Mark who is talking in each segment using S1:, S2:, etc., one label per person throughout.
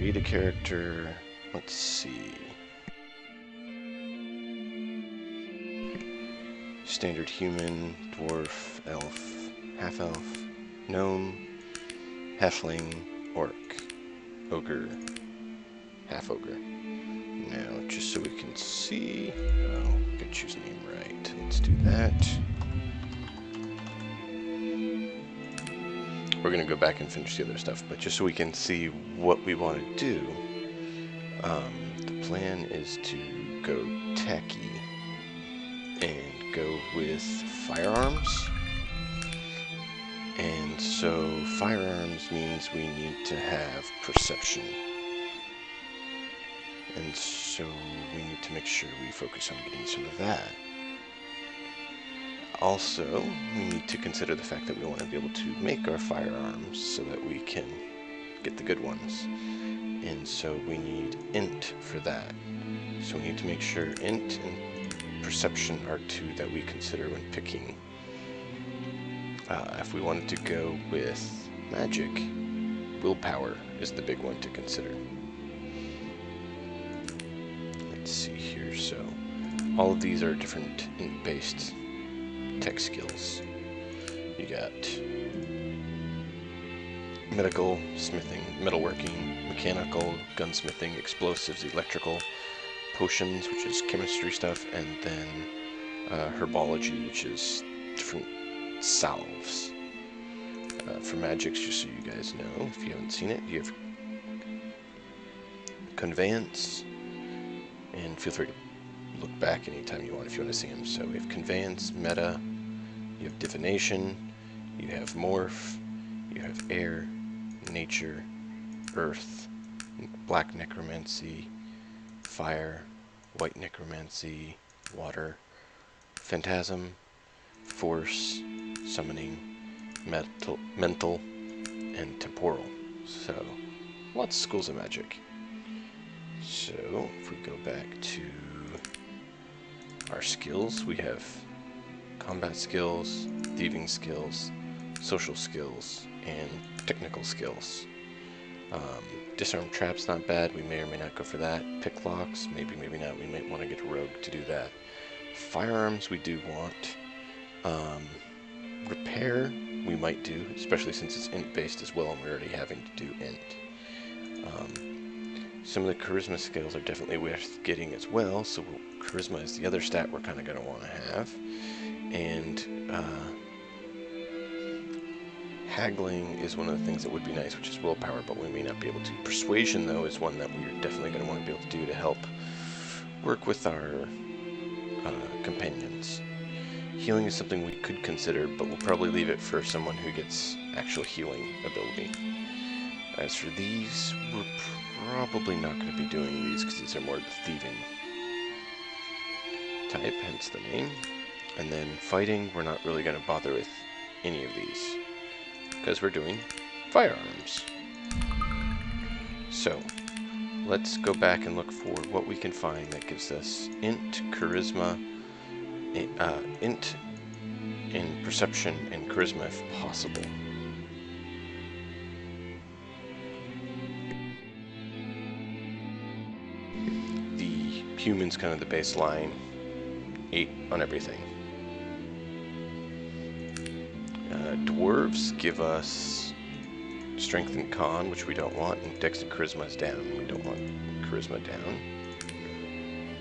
S1: create a character. Let's see. Standard human, dwarf, elf, half-elf, gnome, halfling, orc, ogre, half-ogre. Now, just so we can see... Oh, gotta choose a name right. Let's do that. We're going to go back and finish the other stuff, but just so we can see what we want to do, the plan is to go tacky and go with firearms. And so firearms means we need to have perception. And so we need to make sure we focus on getting some of that. Also, we need to consider the fact that we want to be able to make our firearms so that we can get the good ones. And so we need int for that. So we need to make sure int and perception are two that we consider when picking. If we wanted to go with magic, willpower is the big one to consider. Let's see here. So all of these are different int-based tech skills. You got medical, smithing, metalworking, mechanical, gunsmithing, explosives, electrical, potions, which is chemistry stuff, and then herbology, which is different salves. For magics, just so you guys know, if you haven't seen it, you have conveyance, and feel free to look back anytime you want if you want to see them. So we have conveyance, meta, you have divination, you have morph, you have air, nature, earth, black necromancy, fire, white necromancy, water, phantasm, force, summoning, mental, and temporal. So lots of schools of magic. So if we go back to our skills, we have combat skills, thieving skills, social skills, and technical skills. Disarm traps, not bad. We may or may not go for that. Pick locks, maybe, maybe not. We might want to get a rogue to do that. Firearms, we do want. Repair, we might do, especially since it's int-based as well, and we're already having to do int. Some of the charisma skills are definitely worth getting as well, so charisma is the other stat we're kind of going to want to have. And haggling is one of the things that would be nice, which is willpower, but we may not be able to. Persuasion, though, is one that we're definitely going to want to be able to do to help work with our companions. Healing is something we could consider, but we'll probably leave it for someone who gets actual healing ability. As for these, we're probably not going to be doing these because these are more the thieving type, hence the name. And then fighting, we're not really going to bother with any of these because we're doing firearms. So let's go back and look for what we can find that gives us int, charisma, int in perception, and charisma if possible. The human's kind of the baseline, 8 on everything. Dwarves give us strength and con, which we don't want, and dex and charisma is down. We don't want charisma down.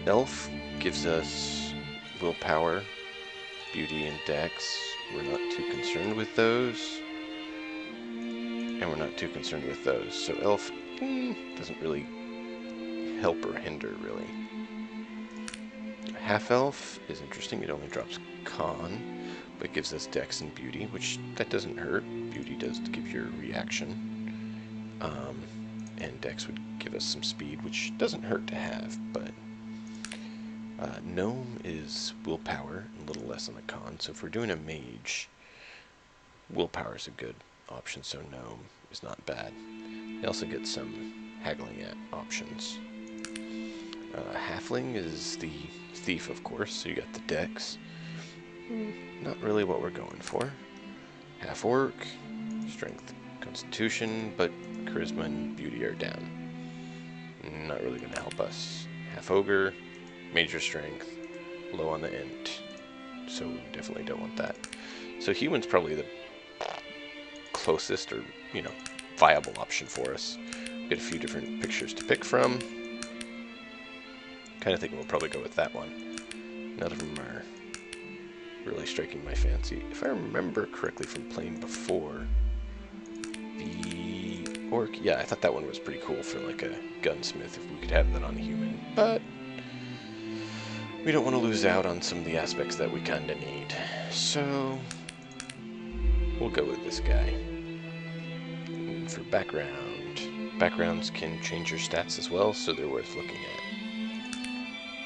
S1: Elf gives us willpower, beauty, and dex. We're not too concerned with those. And we're not too concerned with those. So elf doesn't really help or hinder, really. Half-elf is interesting. It only drops con, but gives us dex and beauty, which that doesn't hurt. Beauty does give you a reaction. And dex would give us some speed, which doesn't hurt to have, but gnome is willpower, a little less on the con, so if we're doing a mage, willpower is a good option, so gnome is not bad. You also get some haggling at options. Halfling is the thief, of course, so you got the dex. Not really what we're going for. Half-orc, strength, constitution, but charisma and beauty are down. Not really going to help us. Half ogre, major strength, low on the int. So we definitely don't want that. So human's probably the closest or, you know, viable option for us. Get a few different pictures to pick from. Kind of think we'll probably go with that one. None of them are really striking my fancy. If I remember correctly from playing before, the orc, yeah, I thought that one was pretty cool for like a gunsmith if we could have that on a human, but we don't want to lose out on some of the aspects that we kind of need. So we'll go with this guy. And for background, backgrounds can change your stats as well, so they're worth looking at.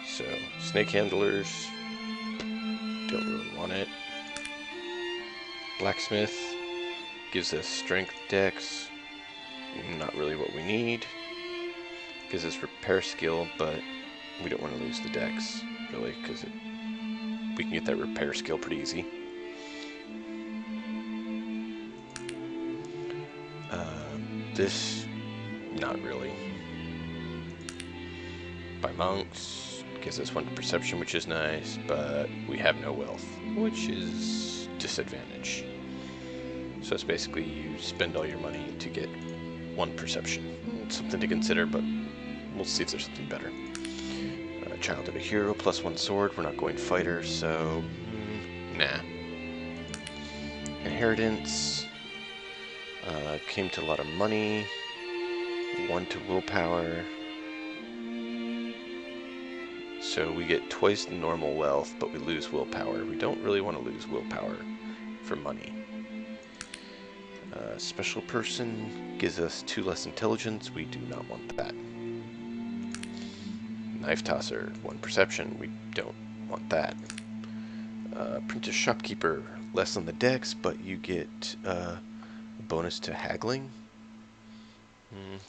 S1: So, snake handlers, don't really want it. Blacksmith gives us strength dex, not really what we need. Gives us repair skill, but we don't want to lose the dex, really, because we can get that repair skill pretty easy. This, not really. By monks, gives us 1 perception, which is nice, but we have no wealth, which is disadvantage. So it's basically you spend all your money to get 1 perception. It's something to consider, but we'll see if there's something better. Child of a hero, +1 sword. We're not going fighter, so nah. Inheritance. Came to a lot of money. 1 to willpower. So we get twice the normal wealth, but we lose willpower. We don't really want to lose willpower for money. Special person gives us 2 less intelligence. We do not want that. Knife tosser, 1 perception. We don't want that. Apprentice shopkeeper, less on the dex, but you get a bonus to haggling.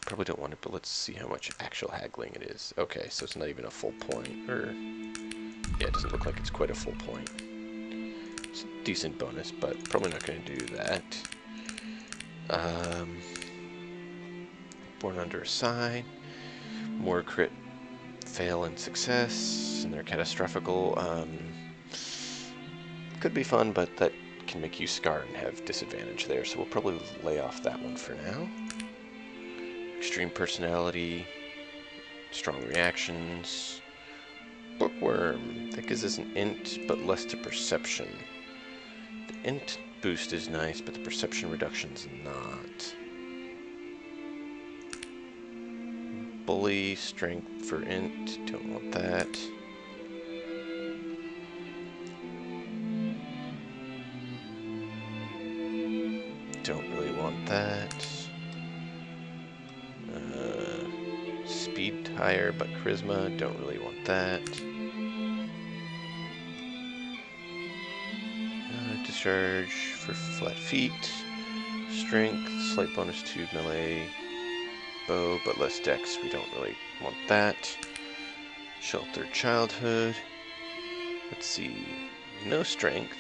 S1: Probably don't want it, but let's see how much actual haggling it is. Okay, so it's not even a full point. Or yeah, it doesn't look like it's quite a full point. It's a decent bonus, but probably not going to do that. Born under a sign. More crit fail and success, and they're catastrophical. Could be fun, but that can make you scarred and have disadvantage there, so we'll probably lay off that one for now. Extreme personality, strong reactions. Bookworm, that gives us an int, but less to perception. The int boost is nice, but the perception reduction's not. Bully, strength for int, don't want that. Don't really want that. Speed higher, but charisma, don't really want that. Discharge for flat feet. Strength, slight bonus to melee. Bow, but less dex, we don't really want that. Sheltered childhood. Let's see, no strength.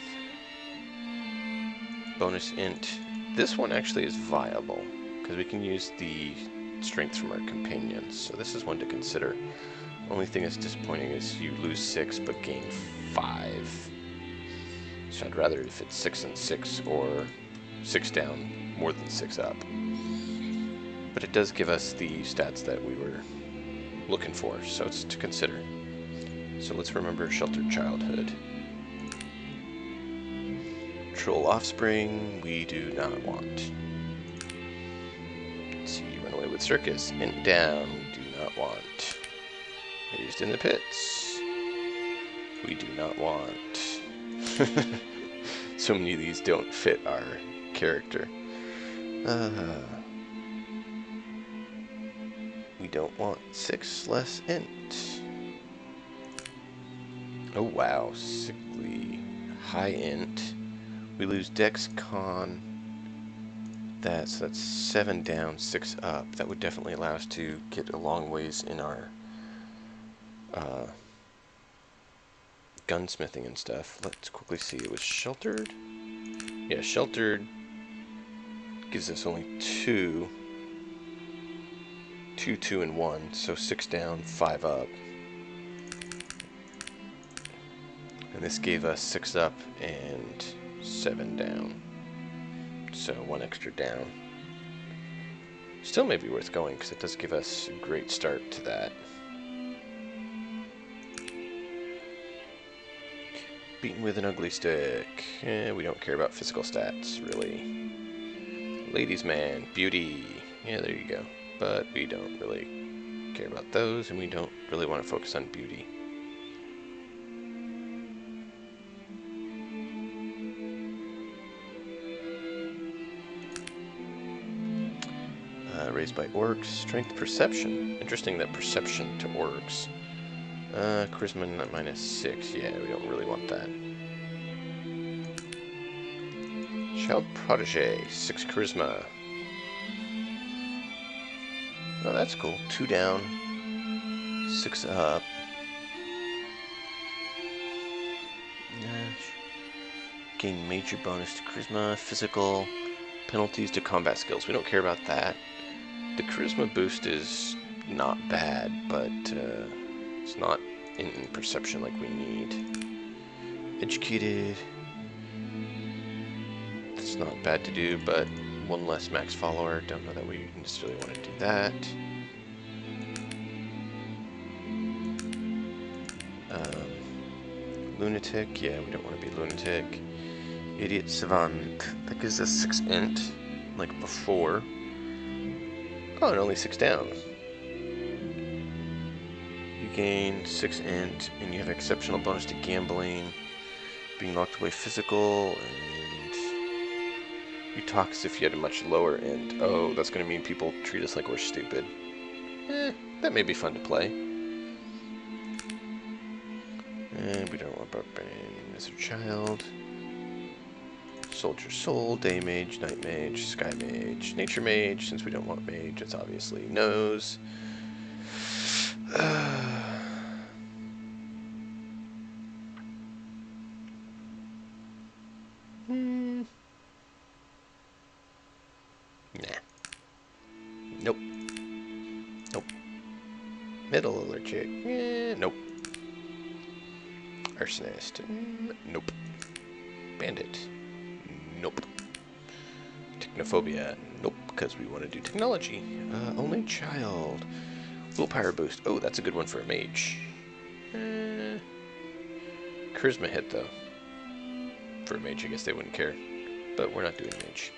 S1: Bonus int. This one actually is viable, because we can use the strength from our companions, so this is one to consider. Only thing that's disappointing is you lose 6 but gain 5. So I'd rather if it's 6 and 6 or 6 down, more than 6 up. But it does give us the stats that we were looking for, so it's to consider. So let's remember sheltered childhood. Troll offspring, we do not want. Let's see, run away with circus. Int down, we do not want. Raised in the pits, we do not want. So many of these don't fit our character. We don't want 6 less int. Oh wow, sickly high int. We lose dex con. So that's 7 down, 6 up. That would definitely allow us to get a long ways in our gunsmithing and stuff. Let's quickly see. It was sheltered. Yeah, sheltered gives us only 2 2, 2, and 1, so 6 down, 5 up. And this gave us 6 up and 7 down. So 1 extra down. Still may be worth going because it does give us a great start to that. Beaten with an ugly stick. We don't care about physical stats, really. Ladies man, beauty. Yeah, there you go. But we don't really care about those, and we don't really want to focus on beauty. Raised by orcs. Strength perception. Interesting that perception to orcs. Charisma -6. Yeah, we don't really want that. Child protege. 6 charisma. Oh, that's cool. 2 down. 6 up. Gain major bonus to charisma. Physical. Penalties to combat skills. We don't care about that. The charisma boost is not bad, but it's not in perception like we need. Educated. That's not bad to do, but 1 less max follower. Don't know that we necessarily want to do that. Lunatic. Yeah, we don't want to be lunatic. Idiot savant. That gives us 6 int, like before. Oh, and only 6 down. You gain 6 int, and you have exceptional bonus to gambling, being locked away physical, and you talk as if you had a much lower int. Oh, that's going to mean people treat us like we're stupid. That may be fun to play. And we don't want barbarian as a child. Soldier soul, day mage, night mage, sky mage, nature mage. Since we don't want mage, it's obviously nose. Nah. Nope. Nope. Middle allergic. Nope. Arsonist. Nope. Bandit. Nope. Technophobia. Nope, because we want to do technology. Only child. Willpower boost. Oh, that's a good one for a mage. Charisma hit, though. For a mage, I guess they wouldn't care. But we're not doing mage.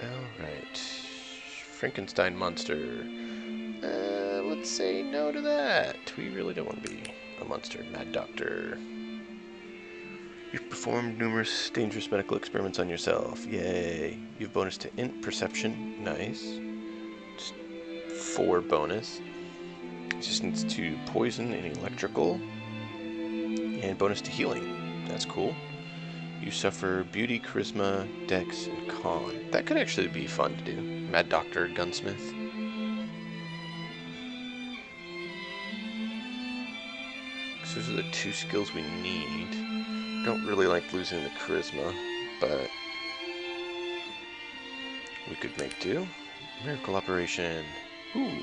S1: Alright. Frankenstein monster. Let's say no to that. We really don't want to be a monster. Mad Doctor. You've performed numerous dangerous medical experiments on yourself. Yay. You have bonus to int perception. Nice. Just 4 bonus. Resistance to poison and electrical. And bonus to healing. That's cool. You suffer beauty, charisma, dex, and con. That could actually be fun to do. Mad Doctor, gunsmith. So those are the 2 skills we need. Don't really like losing the charisma, but we could make do. Miracle operation. Ooh.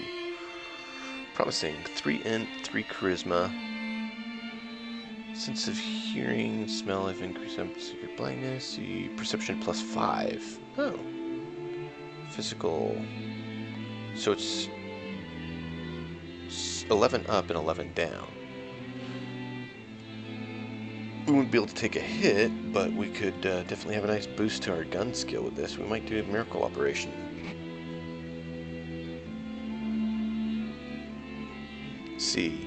S1: Promising. 3 int, 3 charisma. Sense of hearing, smell have increased your blindness. Perception +5. Oh. Physical. So it's 11 up and 11 down. We wouldn't be able to take a hit, but we could definitely have a nice boost to our gun skill with this. We might do a miracle operation. C.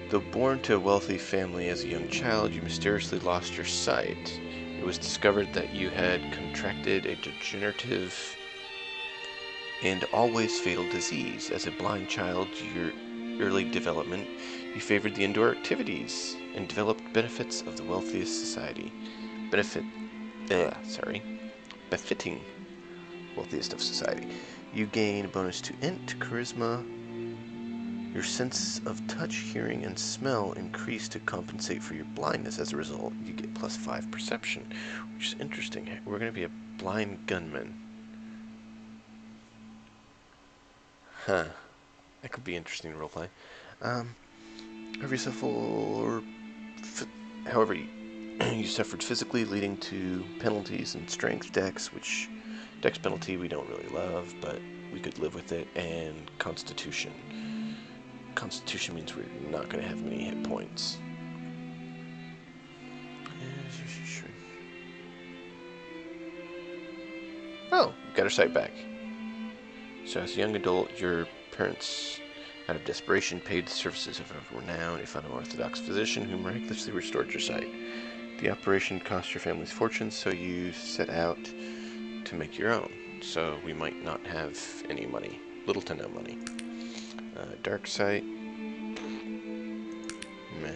S1: Though born to a wealthy family as a young child, you mysteriously lost your sight. It was discovered that you had contracted a degenerative and always fatal disease. As a blind child, your early development, you favored the indoor activities and developed benefits of the wealthiest society. Befitting wealthiest of society. You gain a bonus to int, charisma. Your sense of touch, hearing, and smell increase to compensate for your blindness. As a result, you get +5 perception, which is interesting. We're going to be a blind gunman. Huh. That could be interesting roleplay. Have you suffered, however, you suffered physically, leading to penalties in strength, dex, which dex penalty we don't really love, but we could live with it, and constitution. Constitution means we're not going to have many hit points. Oh, we got our sight back. So as a young adult, your parents, out of desperation, paid the services of a renowned, if unorthodox physician who miraculously restored your sight. The operation cost your family's fortune, so you set out to make your own. So we might not have any money. Little to no money. Dark sight. Meh.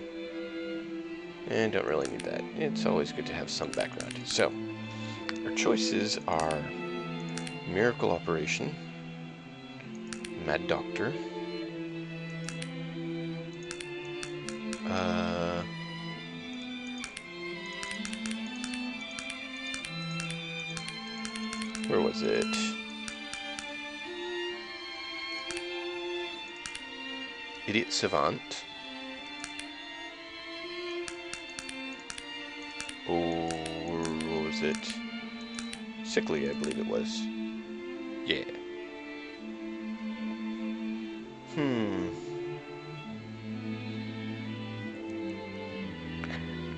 S1: And don't really need that. It's always good to have some background. So, our choices are Miracle Operation, Mad Doctor, where was it? Idiot Savant. Oh, what was it? Sickly, I believe it was. Yeah.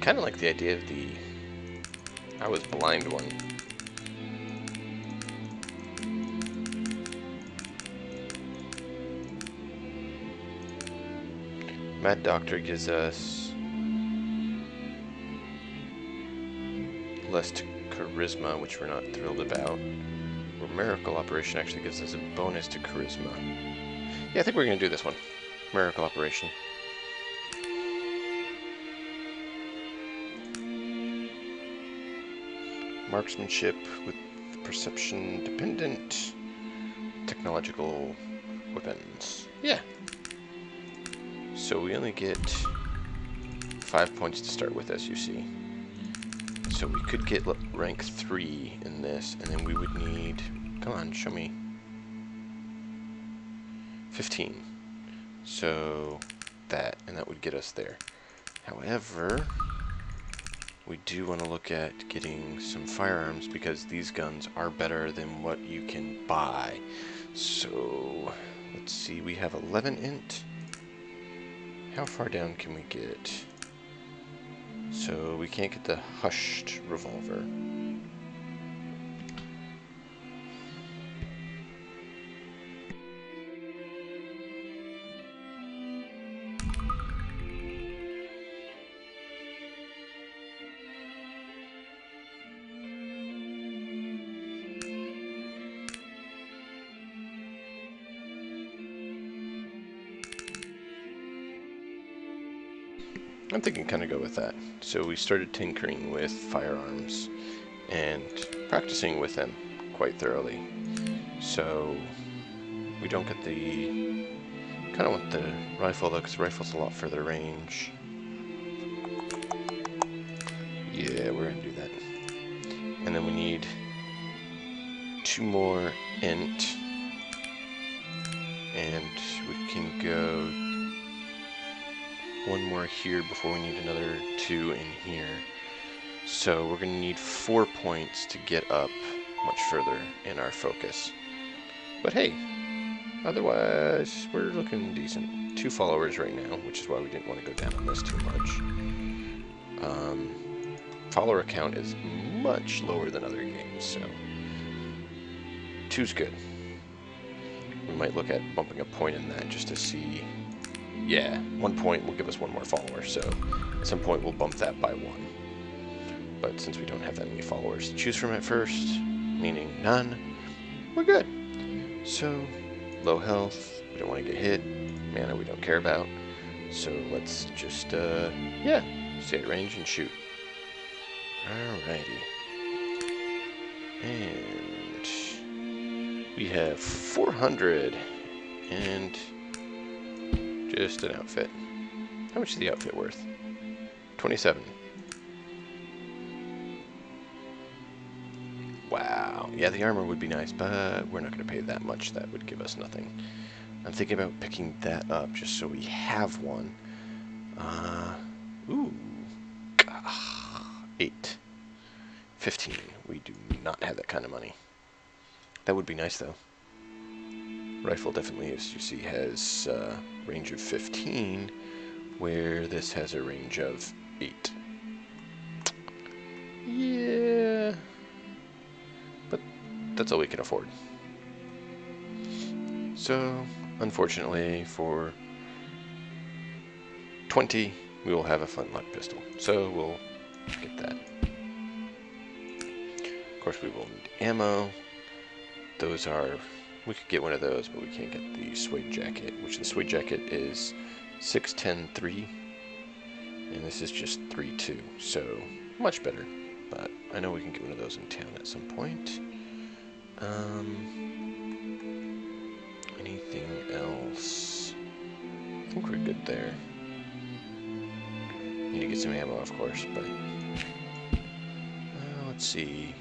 S1: Kind of like the idea of the I was blind one. Mad Doctor gives us less charisma, which we're not thrilled about. Or Miracle Operation actually gives us a bonus to charisma. Yeah, I think we're going to do this one. Miracle Operation. Marksmanship with perception dependent technological weapons. Yeah. So we only get 5 points to start with, as you see. So we could get rank 3 in this, and then we would need, come on, show me, 15. So that, and that would get us there. However, we do want to look at getting some firearms because these guns are better than what you can buy. So let's see, we have 11 int. How far down can we get? So we can't get the hushed revolver. I'm thinking kind of go with that. So we started tinkering with firearms and practicing with them quite thoroughly. So we don't get the, kind of want the rifle though, because the rifle's a lot further range. Yeah, we're gonna do that. And then we need 2 more int, and we can go 1 more here before we need another 2 in here. So we're going to need 4 points to get up much further in our focus. But hey, otherwise we're looking decent. 2 followers right now, which is why we didn't want to go down on this too much. Follower count is much lower than other games, so 2's good. We might look at bumping a point in that just to see. Yeah, 1 point will give us 1 more follower, so at some point we'll bump that by 1. But since we don't have that many followers to choose from at first, meaning none, we're good. So, low health, we don't want to get hit, mana we don't care about, so let's just, yeah, stay at range and shoot. Alrighty. And we have 400, and just an outfit. How much is the outfit worth? 27. Wow. Yeah, the armor would be nice, but we're not going to pay that much. That would give us nothing. I'm thinking about picking that up just so we have one. Ooh. 8. 15. We do not have that kind of money. That would be nice, though. Rifle definitely, as you see, has range of 15, where this has a range of 8. Yeah. But that's all we can afford. So, unfortunately, for 20, we will have a flintlock pistol. So we'll get that. Of course, we will need ammo. Those are... We could get one of those, but we can't get the suede jacket, which the suede jacket is 610-3, and this is just 3-2, so much better. But I know we can get one of those in town at some point. Anything else? I think we're good there. Need to get some ammo, of course, but let's see.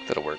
S1: That'll work.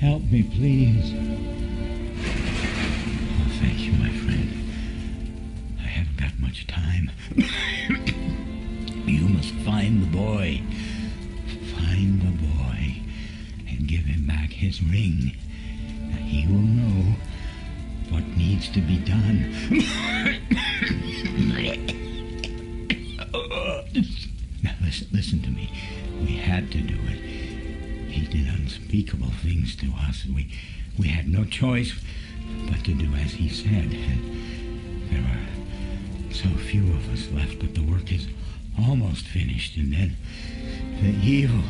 S2: Help me, please. Oh, thank you, my friend. I haven't got much time. You must find the boy. Find the boy and give him back his ring. Now, he will know what needs to be done. Now, listen to me. We had to do it. He did unspeakable things to us. We had no choice but to do as he said. There are so few of us left, but the work is almost finished. And then the evil,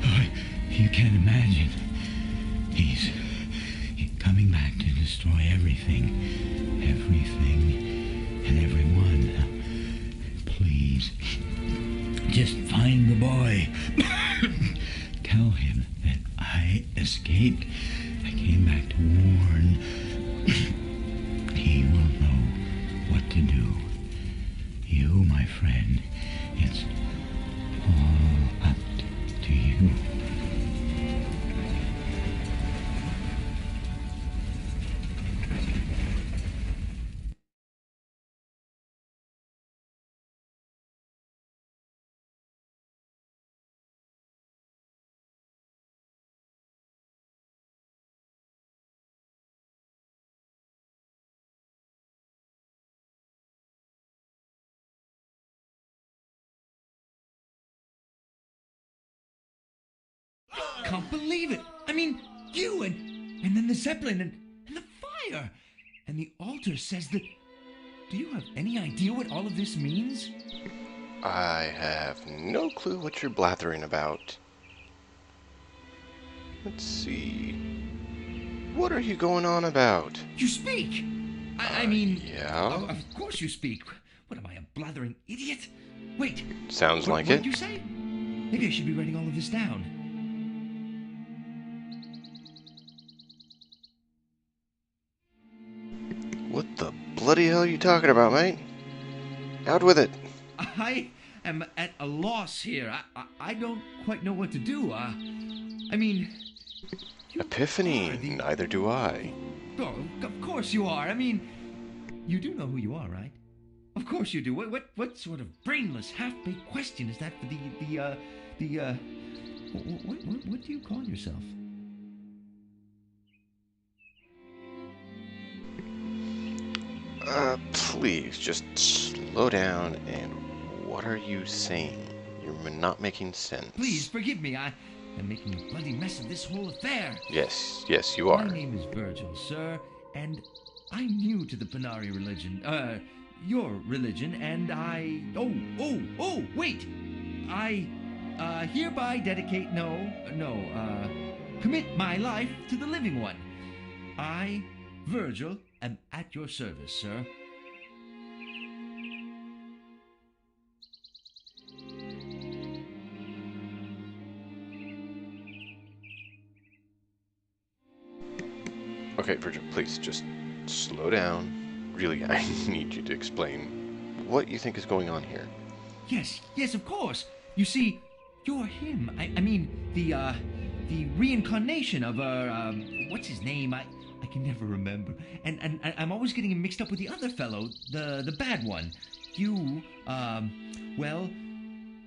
S2: oh, you can't imagine. He's coming back to destroy everything and everyone. Now, please, just find the boy. Tell him that I escaped. I came back to warn. He will know what to do. You, my friend, it's all up to you. Can't believe it. I mean, you and then the Zeppelin and the fire. And the altar says that... Do you have any idea what all of this means?
S1: I have no clue what you're blathering about. Let's see. What are you going on about?
S2: You speak! I mean...
S1: Yeah?
S2: Of course you speak. What am I, a blathering idiot? Wait.
S1: Sounds like
S2: what
S1: it.
S2: did you say? Maybe I should be writing all of this down.
S1: What the bloody hell are you talking about, mate? Out with it.
S2: I am at a loss here. I don't quite know what to do. I mean...
S1: Epiphany, neither do I.
S2: Oh, of course you are. I mean, you do know who you are, right? Of course you do. What sort of brainless, half-baked question is that for what do you call yourself?
S1: Please, just slow down and what are you saying? You're not making sense.
S2: Please, forgive me. I'm making a bloody mess of this whole affair.
S1: Yes, you are.
S2: My name is Virgil, sir, and I'm new to the Panari religion. Your religion, and I... Oh, wait! I, hereby dedicate... commit my life to the living one. I, Virgil, am at your service, sir.
S1: Okay, Virgil, please, just slow down. Really, I need you to explain what you think is going on here.
S2: Yes, of course. You see, you're him. I mean, the reincarnation of what's his name? I can never remember. And I'm always getting him mixed up with the other fellow, the bad one. You, well,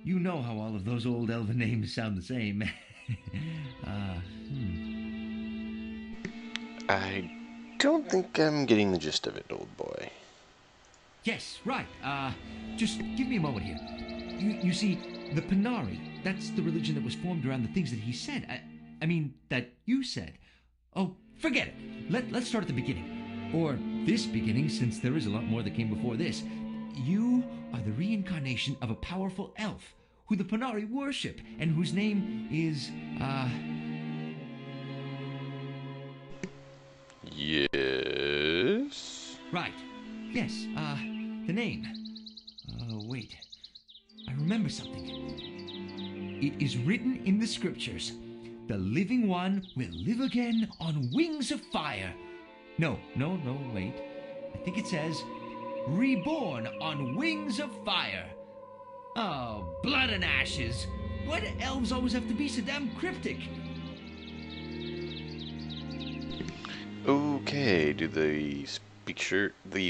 S2: you know how all of those old elven names sound the same.
S1: I don't think I'm getting the gist of it, old boy.
S2: Yes, right. Just give me a moment here. You see, the Panari, that's the religion that was formed around the things that he said. I mean, that you said. Oh, forget it. Let's start at the beginning. Or this beginning, since there is a lot more that came before this. You are the reincarnation of a powerful elf who the Panari worship and whose name is,
S1: Yes?
S2: Right. Yes, the name. Wait. I remember something. It is written in the scriptures. The living one will live again on wings of fire. No, wait. I think it says, reborn on wings of fire. Oh, blood and ashes. Why do elves always have to be so damn cryptic?
S1: Okay, do these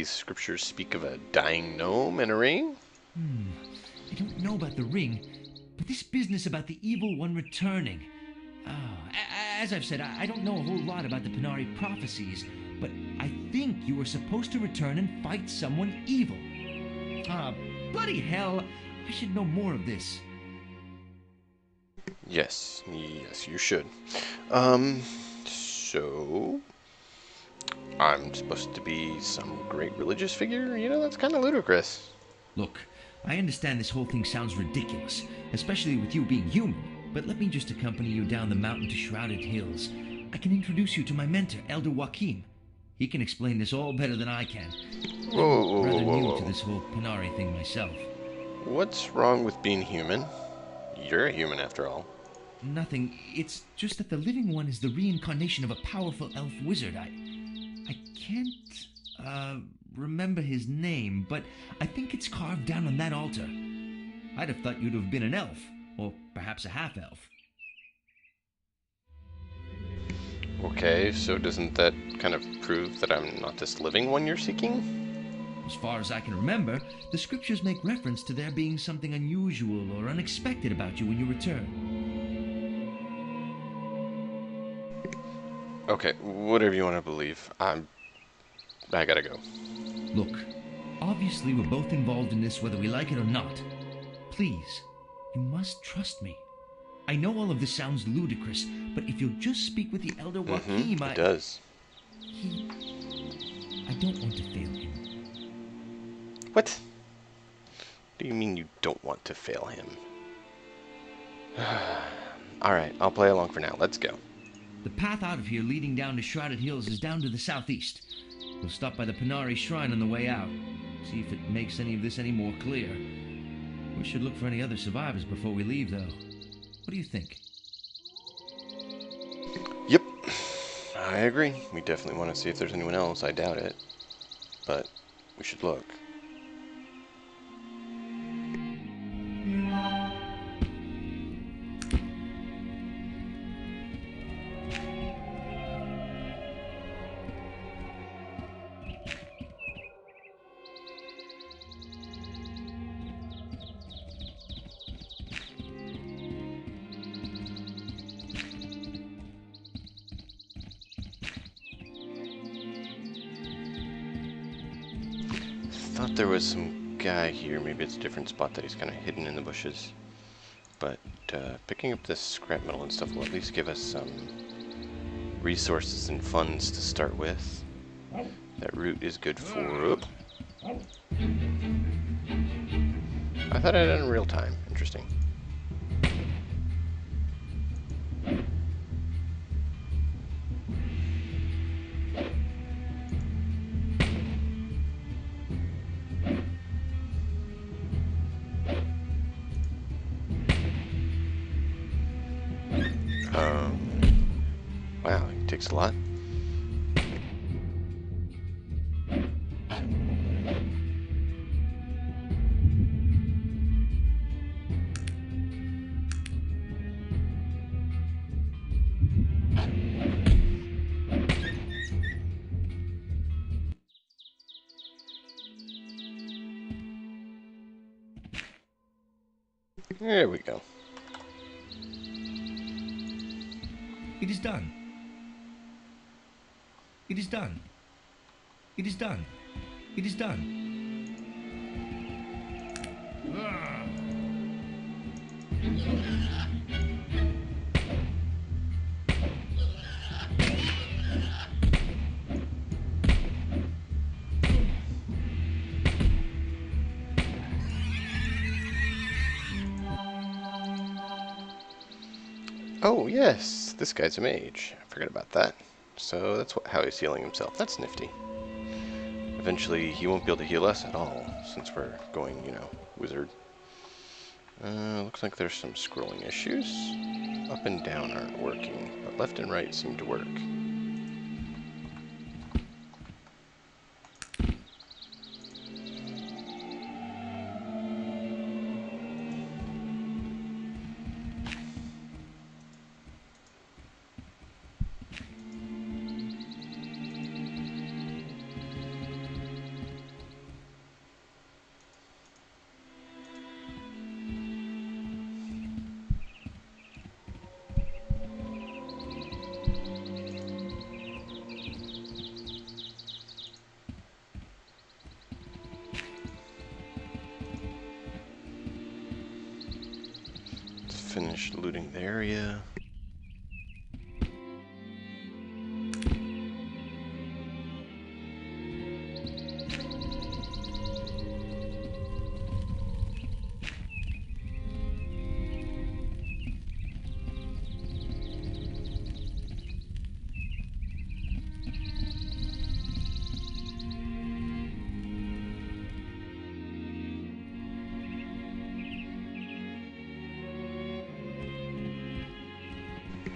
S1: scriptures speak of a dying gnome and a ring?
S2: I don't know about the ring, but this business about the evil one returning. As I've said, I don't know a whole lot about the Panari prophecies, but I think you were supposed to return and fight someone evil. Bloody hell, I should know more of this.
S1: Yes, you should. So... I'm supposed to be some great religious figure? You know, that's kind of ludicrous.
S2: Look, I understand this whole thing sounds ridiculous, especially with you being human, but let me just accompany you down the mountain to Shrouded Hills. I can introduce you to my mentor, Elder Joachim. He can explain this all better than I can.
S1: Whoa,
S2: I'm rather new to this whole Panari thing myself.
S1: What's wrong with being human? You're a human after all.
S2: Nothing. It's just that the living one is the reincarnation of a powerful elf wizard. I can't, remember his name, but I think it's carved down on that altar. I'd have thought you'd have been an elf, or perhaps a half-elf.
S1: Okay, so doesn't that kind of prove that I'm not this living one you're seeking?
S2: As far as I can remember, the scriptures make reference to there being something unusual or unexpected about you when you return.
S1: Okay, whatever you want to believe. I gotta go.
S2: Look, obviously we're both involved in this whether we like it or not. Please, you must trust me.
S3: I know all of this sounds ludicrous, but if you'll just speak with the Elder Joachim,
S1: It does.
S3: I don't want to fail him.
S1: What? What do you mean you don't want to fail him? Alright, I'll play along for now. Let's go.
S3: The path out of here leading down to Shrouded Hills is down to the southeast. We'll stop by the Panari Shrine on the way out. See if it makes any of this any more clear. We should look for any other survivors before we leave, though. What do you think?
S1: Yep, I agree. We definitely want to see if there's anyone else. I doubt it. But we should look. Thought there was some guy here. Maybe it's a different spot that he's kind of hidden in the bushes. But picking up this scrap metal and stuff will at least give us some resources and funds to start with. That root is good for... Oop. I thought I did it in real time. Interesting. Wow, it takes a lot. There we go.
S3: It is done. It is done. It is done. It is done.
S1: Oh, yes, this guy's a mage. I forgot about that. So that's how he's healing himself. That's nifty. Eventually, he won't be able to heal us at all, since we're going, you know, wizard. Looks like there's some scrolling issues. Up and down aren't working, but left and right seem to work. Finish looting the area.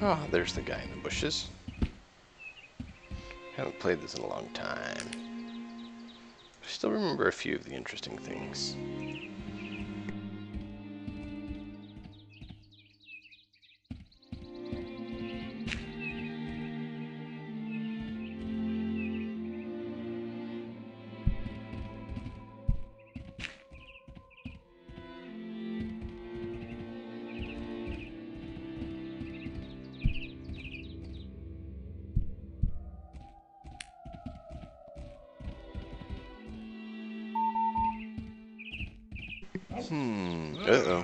S1: Oh, there's the guy in the bushes. Haven't played this in a long time. I still remember a few of the interesting things. Uh-oh.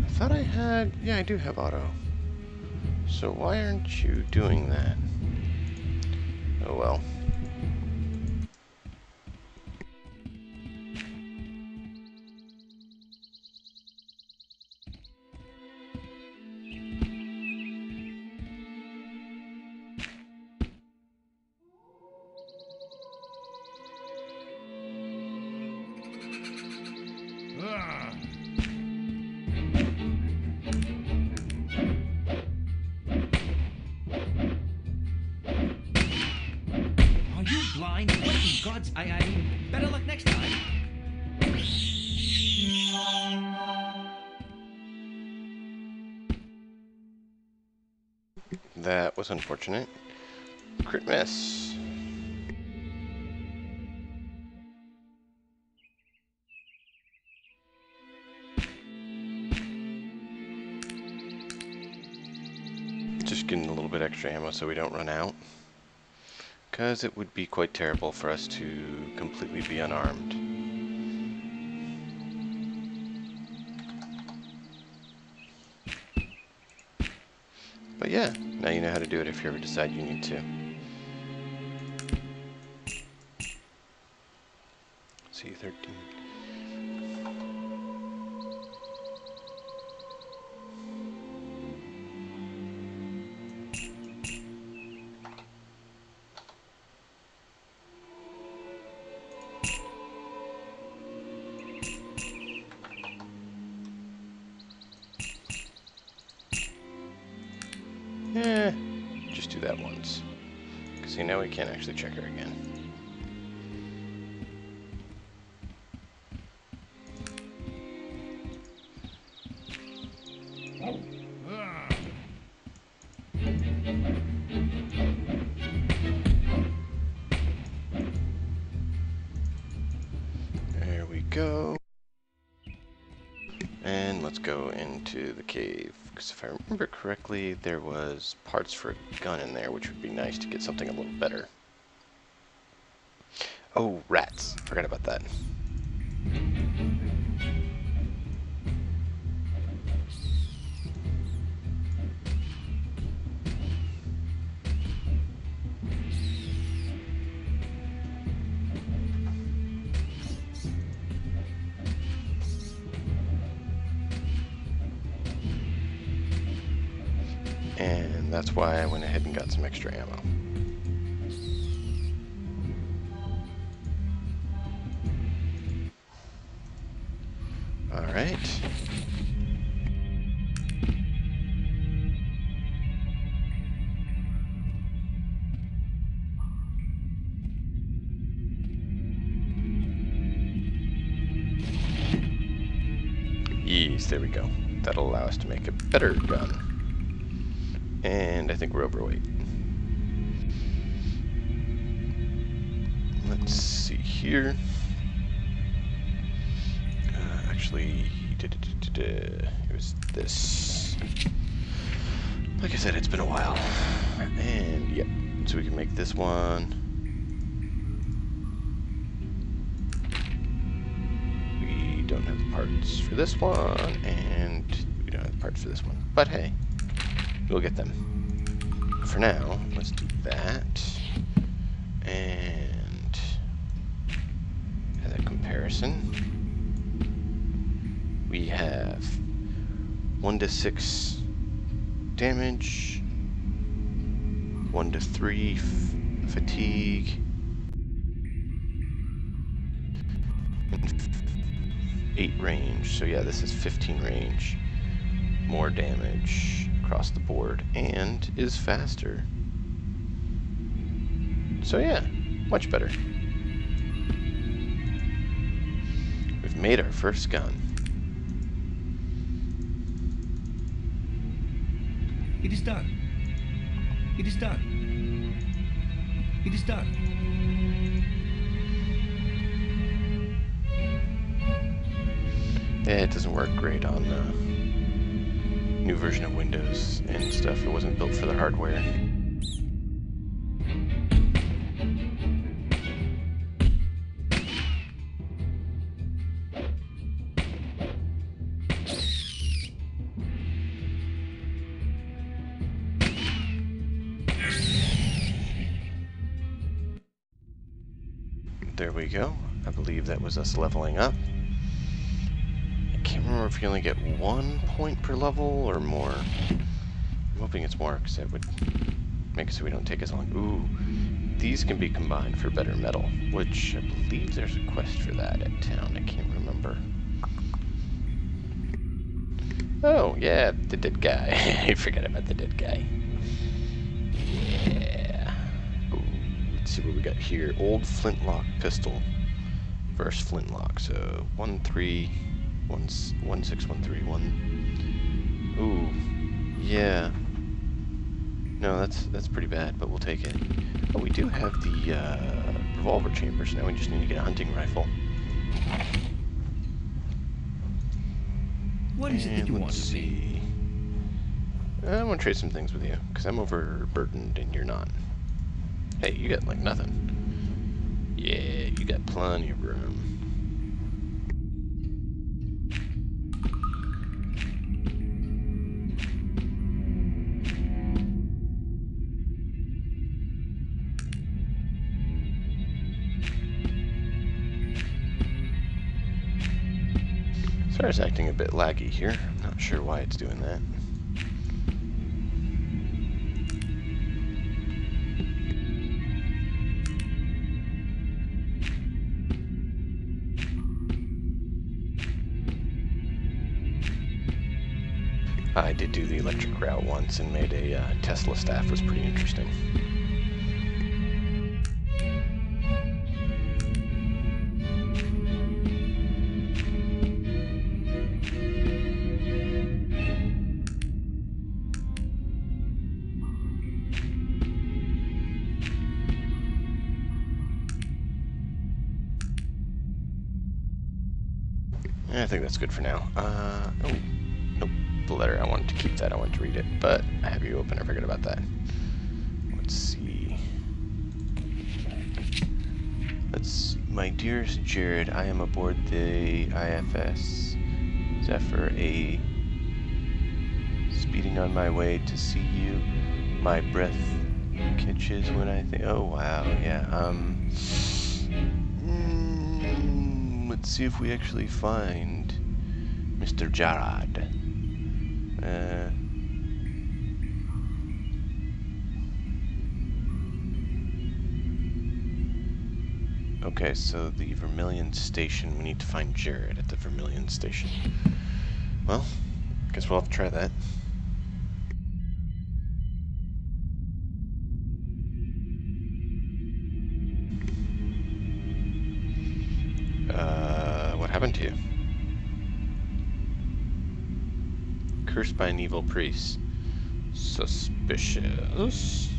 S1: I thought I had... Yeah, I do have auto. So why aren't you doing that? Oh well.
S3: Are you blind? What in God's... I mean, better luck next time.
S1: That was unfortunate. Crit miss. Just getting a little bit extra ammo so we don't run out. Because it would be quite terrible for us to completely be unarmed. But yeah, now you know how to do it if you ever decide you need to. C13. Just do that once. Because see, now we can't actually check her again. There we go. And let's go into the cave. Because if I remember correctly, there was parts for a gun in there, which would be nice to get something a little better. Oh, rats. Forgot about that. And that's why I went ahead and got some extra ammo. Alright. Yes, there we go. That'll allow us to make a better gun. And I think we're overweight. Let's see here. Actually, it was this. Like I said, it's been a while. And yep, so we can make this one. We don't have the parts for this one, and we don't have the parts for this one. But hey, we'll get them. For now, let's do that. And as a comparison, we have 1 to 6 damage, 1 to 3 fatigue, and 8 range. So yeah, this is 15 range, more damage across the board, and is faster. So yeah, much better. We've made our first gun.
S3: It is done. It is done. It is done.
S1: Yeah, it doesn't work great on the new version of Windows and stuff. It wasn't built for the hardware. we go. I believe that was us leveling up. I can't remember if you only get 1 point per level or more. I'm hoping it's more, because that would make it so we don't take as long. Ooh, these can be combined for better metal, which I believe there's a quest for that at town. I can't remember. Oh, yeah, the dead guy. I forgot about the dead guy. Yeah. Ooh, let's see what we got here. Old flintlock pistol versus flintlock. So 16131. Ooh, yeah. No, that's pretty bad, but we'll take it. Oh, we do have the revolver chambers now. We just need to get a hunting rifle.
S3: What is it that you want to be?
S1: I want to trade some things with you, because I'm overburdened and you're not. Hey, you got like nothing. Yeah, you got plenty of room. Sorry, it's acting a bit laggy here. I'm not sure why it's doing that. I did do the electric route once and made a Tesla staff. Was pretty interesting. I think that's good for now. Oh, nope. The letter, I wanted to keep that. I wanted to read it, but I have you open. I forgot about that. Let's see. My dearest Jared, I am aboard the IFS Zephyr A. Speeding on my way to see you. My breath catches when I think. Oh wow, yeah. Let's see if we actually find Mr. Jarad. Okay, so the Vermilion Station, we need to find Jared at the Vermilion Station. Well, I guess we'll have to try that. What happened to you? Cursed by an evil priest. Suspicious.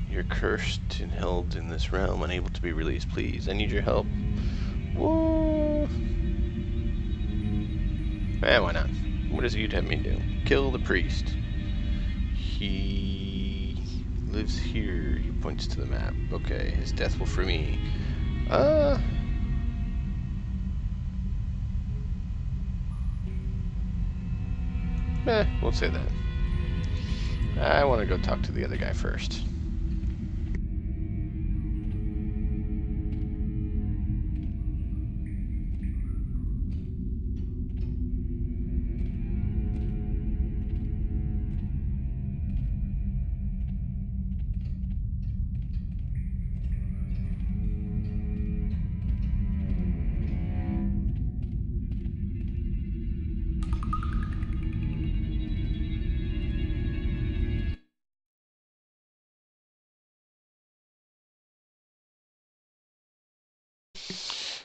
S1: You're cursed and held in this realm, unable to be released. Please, I need your help. Whoa. Why not? What is it you'd have me do? Kill the priest. He lives here. He points to the map. Okay, his death will free me. We'll say that. I want to go talk to the other guy first.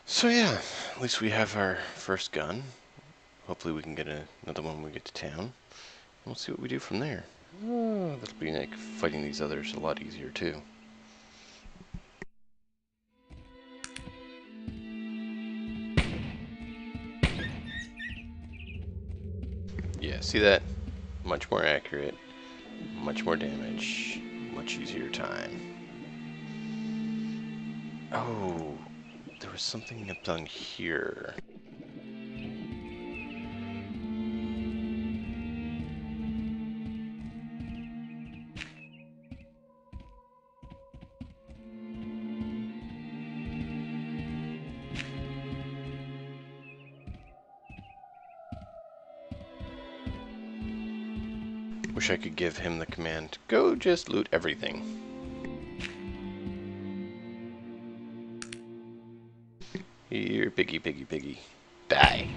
S1: So yeah, at least we have our first gun. Hopefully we can get another one when we get to town. We'll see what we do from there. Oh, that'll be like fighting these others a lot easier too. Yeah, see that? Much more accurate, much more damage, much easier time. Oh, there was something up on here. Wish I could give him the command, go just loot everything. Here, piggy, piggy, piggy. Die.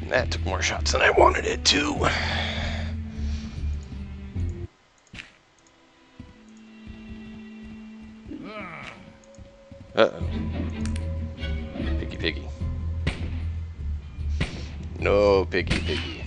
S1: That took more shots than I wanted it to. Uh-oh. Piggy, piggy. No, piggy, piggy.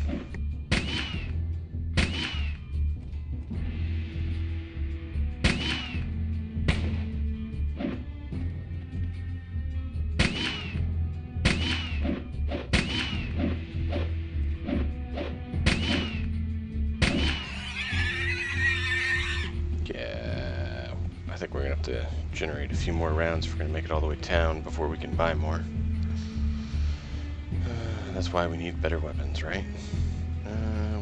S1: Yeah, I think we're gonna have to generate a few more rounds if we're gonna make it all the way to town before we can buy more. That's why we need better weapons, right?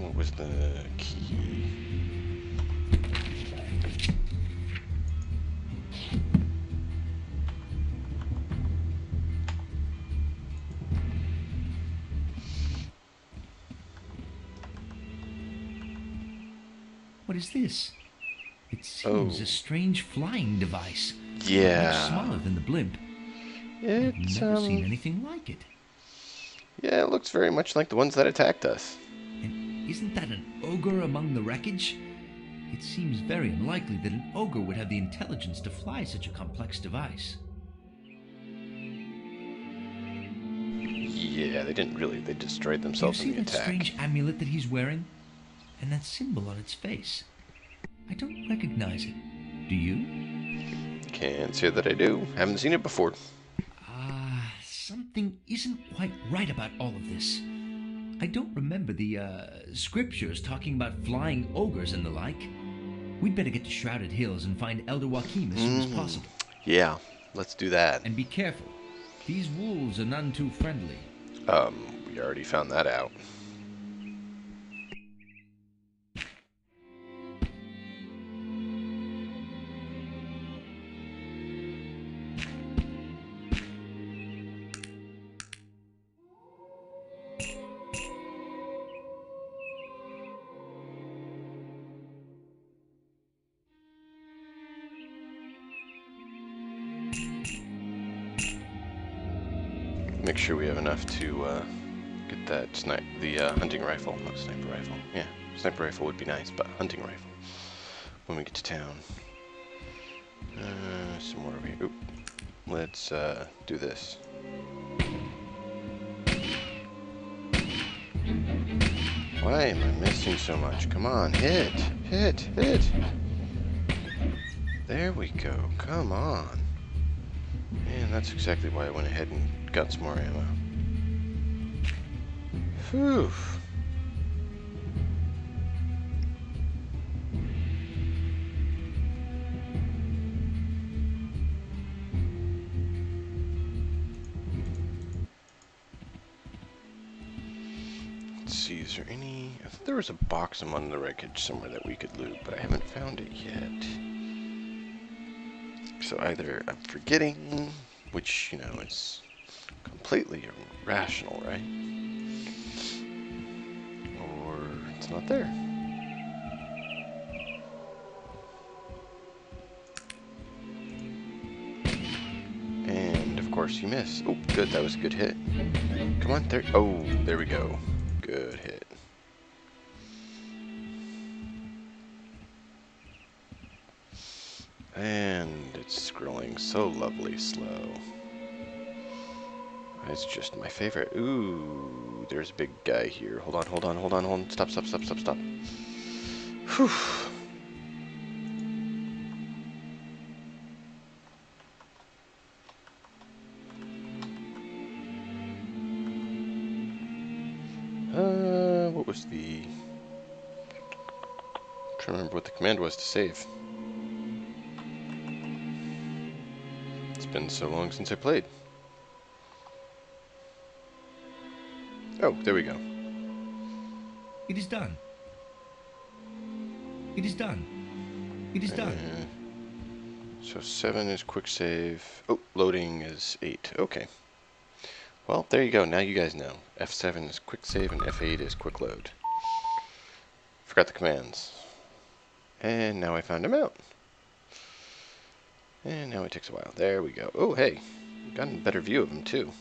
S1: What was the key?
S3: What is this? It seems a strange flying device.
S1: Yeah.
S3: Much smaller than the blimp. I've
S1: It's,
S3: never seen anything like it.
S1: Yeah, it looks very much like the ones that attacked us.
S3: And isn't that an ogre among the wreckage? It seems very unlikely that an ogre would have the intelligence to fly such a complex device.
S1: Yeah, they didn't really. They destroyed themselves
S3: Do you
S1: in
S3: see
S1: the
S3: that
S1: attack.
S3: strange amulet that he's wearing? And that symbol on its face? I don't recognize it. Do you?
S1: Can't say that I do. Haven't seen it before.
S3: Something isn't quite right about all of this. I don't remember the, scriptures talking about flying ogres and the like. We'd better get to Shrouded Hills and find Elder Joachim as soon as possible.
S1: Yeah, let's do that.
S3: And be careful. These wolves are none too friendly.
S1: We already found that out. Make sure we have enough to get that hunting rifle, not sniper rifle. Yeah, sniper rifle would be nice, but hunting rifle when we get to town. Some more over here. Oop. Let's do this. Why am I missing so much? Come on, hit, hit, hit. There we go. Come on. Man, that's exactly why I went ahead and got some more ammo. Phew. Let's see, is there any... I thought there was a box among the wreckage somewhere that we could loot, but I haven't found it yet. So either I'm forgetting, which, you know, is completely irrational, right? Or it's not there. And, of course, you miss. Oh, good, that was a good hit. Come on, there. Oh, there we go. Good hit. And it's scrolling so lovely slow. It's just my favorite. Ooh, there's a big guy here. Hold on, hold on, hold on, hold on. Stop, stop, stop, stop, stop. Whew. What was the... I'm trying to remember what the command was to save. It's been so long since I played. Oh, there we go.
S3: It is done. It is done. It is done.
S1: So 7 is quick save. Oh, loading is 8. Okay. Well, there you go. Now you guys know. F7 is quick save and F8 is quick load. Forgot the commands. And now I found them out. And now it takes a while. There we go. Oh, hey. Got a better view of them, too.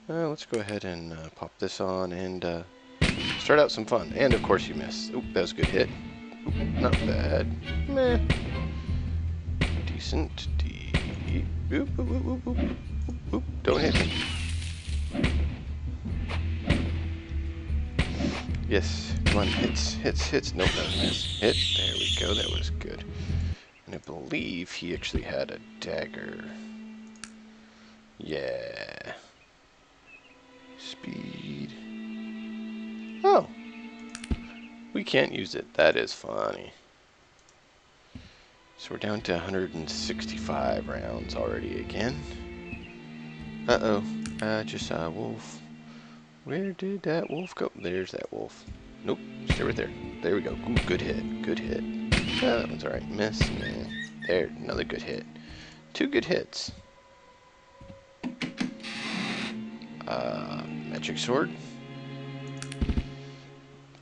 S1: Let's go ahead and pop this on and start out some fun. And, of course, you missed. Oop, that was a good hit. Oop, not bad. Meh. Decent. Oop, oop, oop, oop, oop, oop, oop. Don't hit me. Yes. Come on. Hits. Nope, that was a miss. Hit. There we go. That was good. And I believe he actually had a dagger. Yeah. Speed. Oh. We can't use it. That is funny. So we're down to 165 rounds already again. Uh-oh. I just saw a wolf. Where did that wolf go? There's that wolf. Nope. Stay right there. There we go. Ooh, good hit. Good hit. Oh, that one's alright. Miss. Nah. There. Another good hit. 2 good hits. Magic sword.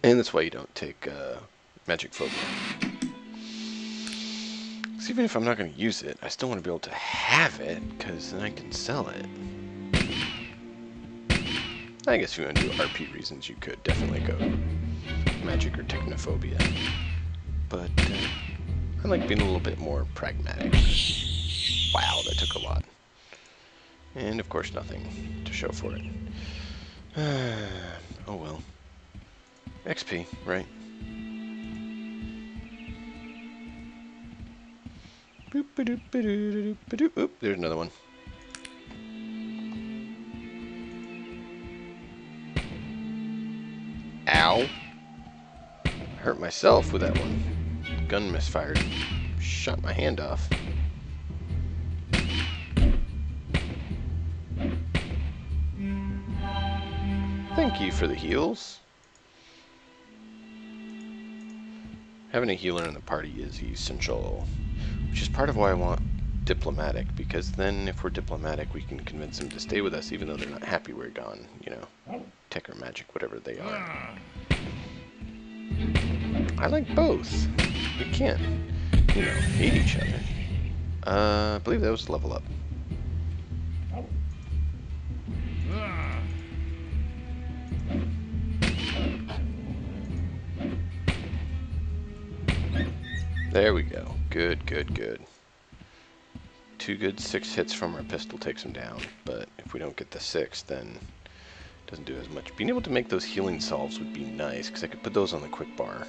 S1: And that's why you don't take magic phobia. Because even if I'm not going to use it, I still want to be able to have it, because then I can sell it. I guess if you want to do RP reasons, you could definitely go magic or technophobia. But I like being a little bit more pragmatic. Wow, that took a lot. And of course nothing to show for it. Oh well. XP, right? Boop, ba-doop, ba-doop, ba-doop. Oop, there's another one. Ow. I hurt myself with that one. Gun misfired. Shot my hand off. Thank you for the heals. Having a healer in the party is essential, which is part of why I want diplomatic, because then if we're diplomatic we can convince them to stay with us even though they're not happy we're gone, you know, tech or magic, whatever they are. I like both. We can't, you know, hate each other. I believe that was level up. There we go. Good, good, good. 2 good 6 hits from our pistol takes him down, but if we don't get the 6, then it doesn't do as much. Being able to make those healing salves would be nice, because I could put those on the quick bar.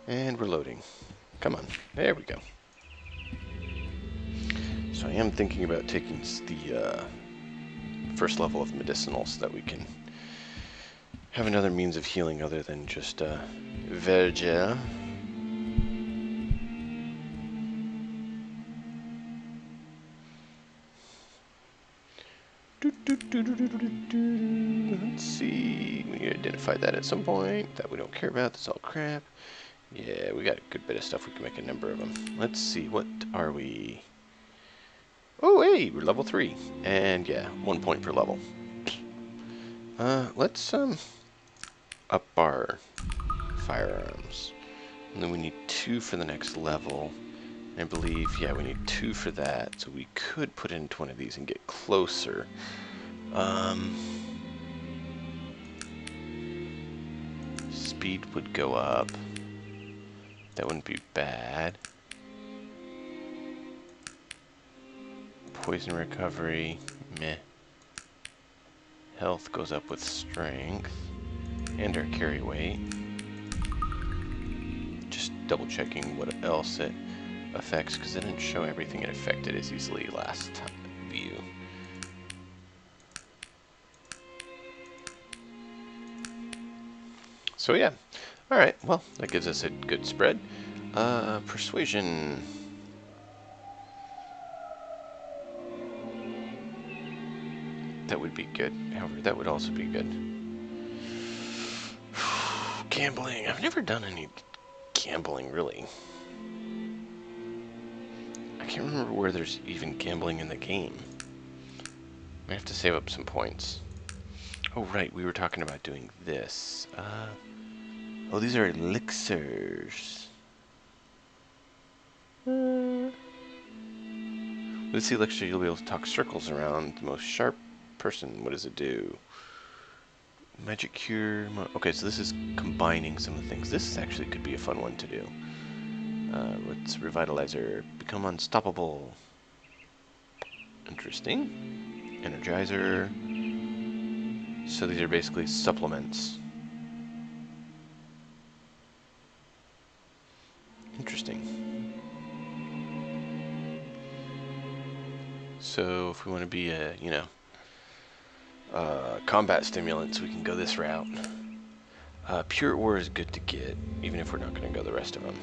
S1: And we're loading. Come on. There we go. So I am thinking about taking the first level of medicinal so that we can have another means of healing other than just Verger. Let's see. We identified that at some point. That we don't care about. That's all crap. Yeah, we got a good bit of stuff. We can make a number of them. Let's see. What are we? Oh, hey, we're level 3. And yeah, 1 point per level. Let's up our firearms. And then we need 2 for the next level. I believe, yeah, we need 2 for that, so we could put into one of these and get closer. Speed would go up. That wouldn't be bad. Poison recovery, meh. Health goes up with strength. And our carry weight. Just double checking what else it affects, because it didn't show everything it affected as easily last time view. So yeah, alright, well, that gives us a good spread. Persuasion. That would be good. However, that would also be good. gambling. I've never done any gambling, really. I can't remember where there's even gambling in the game. I have to save up some points. Oh, right, we were talking about doing this. Oh, these are elixirs. With this elixir, you'll be able to talk circles around the most sharp person. What does it do? Magic cure. Okay, so this is combining some of the things. This actually could be a fun one to do. Let's revitalizer. Become unstoppable. Interesting. Energizer. So these are basically supplements. Interesting. So if we want to be a, you know, combat stimulants, we can go this route. Pure ore is good to get, even if we're not going to go the rest of them,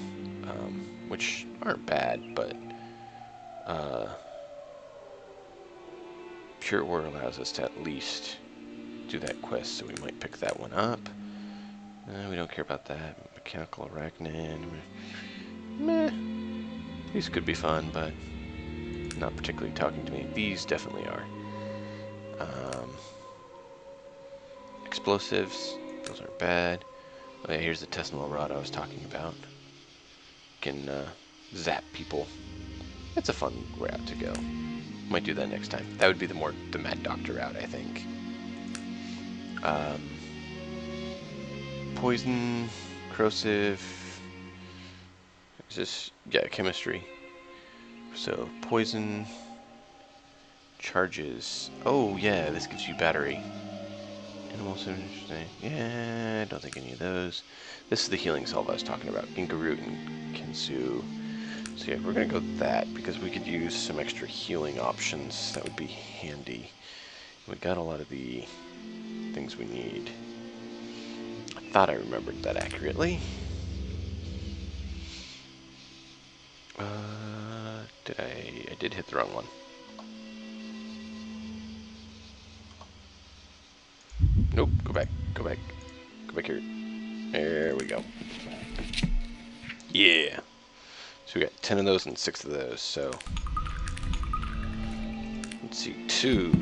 S1: which aren't bad, but pure ore allows us to at least do that quest, so we might pick that one up. We don't care about that. Mechanical arachnid. Meh. These could be fun, but not particularly talking to me. These definitely are. Explosives. Those aren't bad. Oh yeah, here's the Tesnal rod I was talking about. Can zap people. It's a fun route to go. Might do that next time. That would be the Mad Doctor route, I think. Poison, corrosive. Is this, yeah, chemistry. So poison charges. Oh yeah, this gives you battery. Animals are interesting. Yeah, I don't think any of those. This is the healing salve I was talking about. Ingarut and Kensu. So yeah, we're gonna go that because we could use some extra healing options. That would be handy. We got a lot of the things we need. I thought I remembered that accurately. I did hit the wrong one. Nope, go back here. There we go. Yeah. So we got 10 of those and 6 of those, so. Let's see, 2.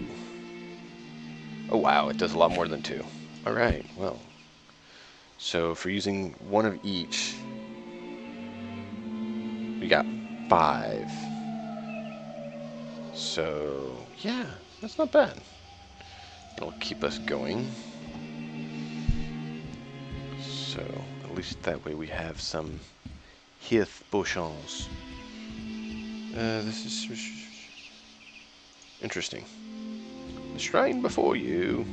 S1: Oh wow, it does a lot more than 2. Alright, well. So for using one of each, we got 5. So, yeah, that's not bad. It'll keep us going. So, at least that way we have some health potions. This is interesting. The shrine before you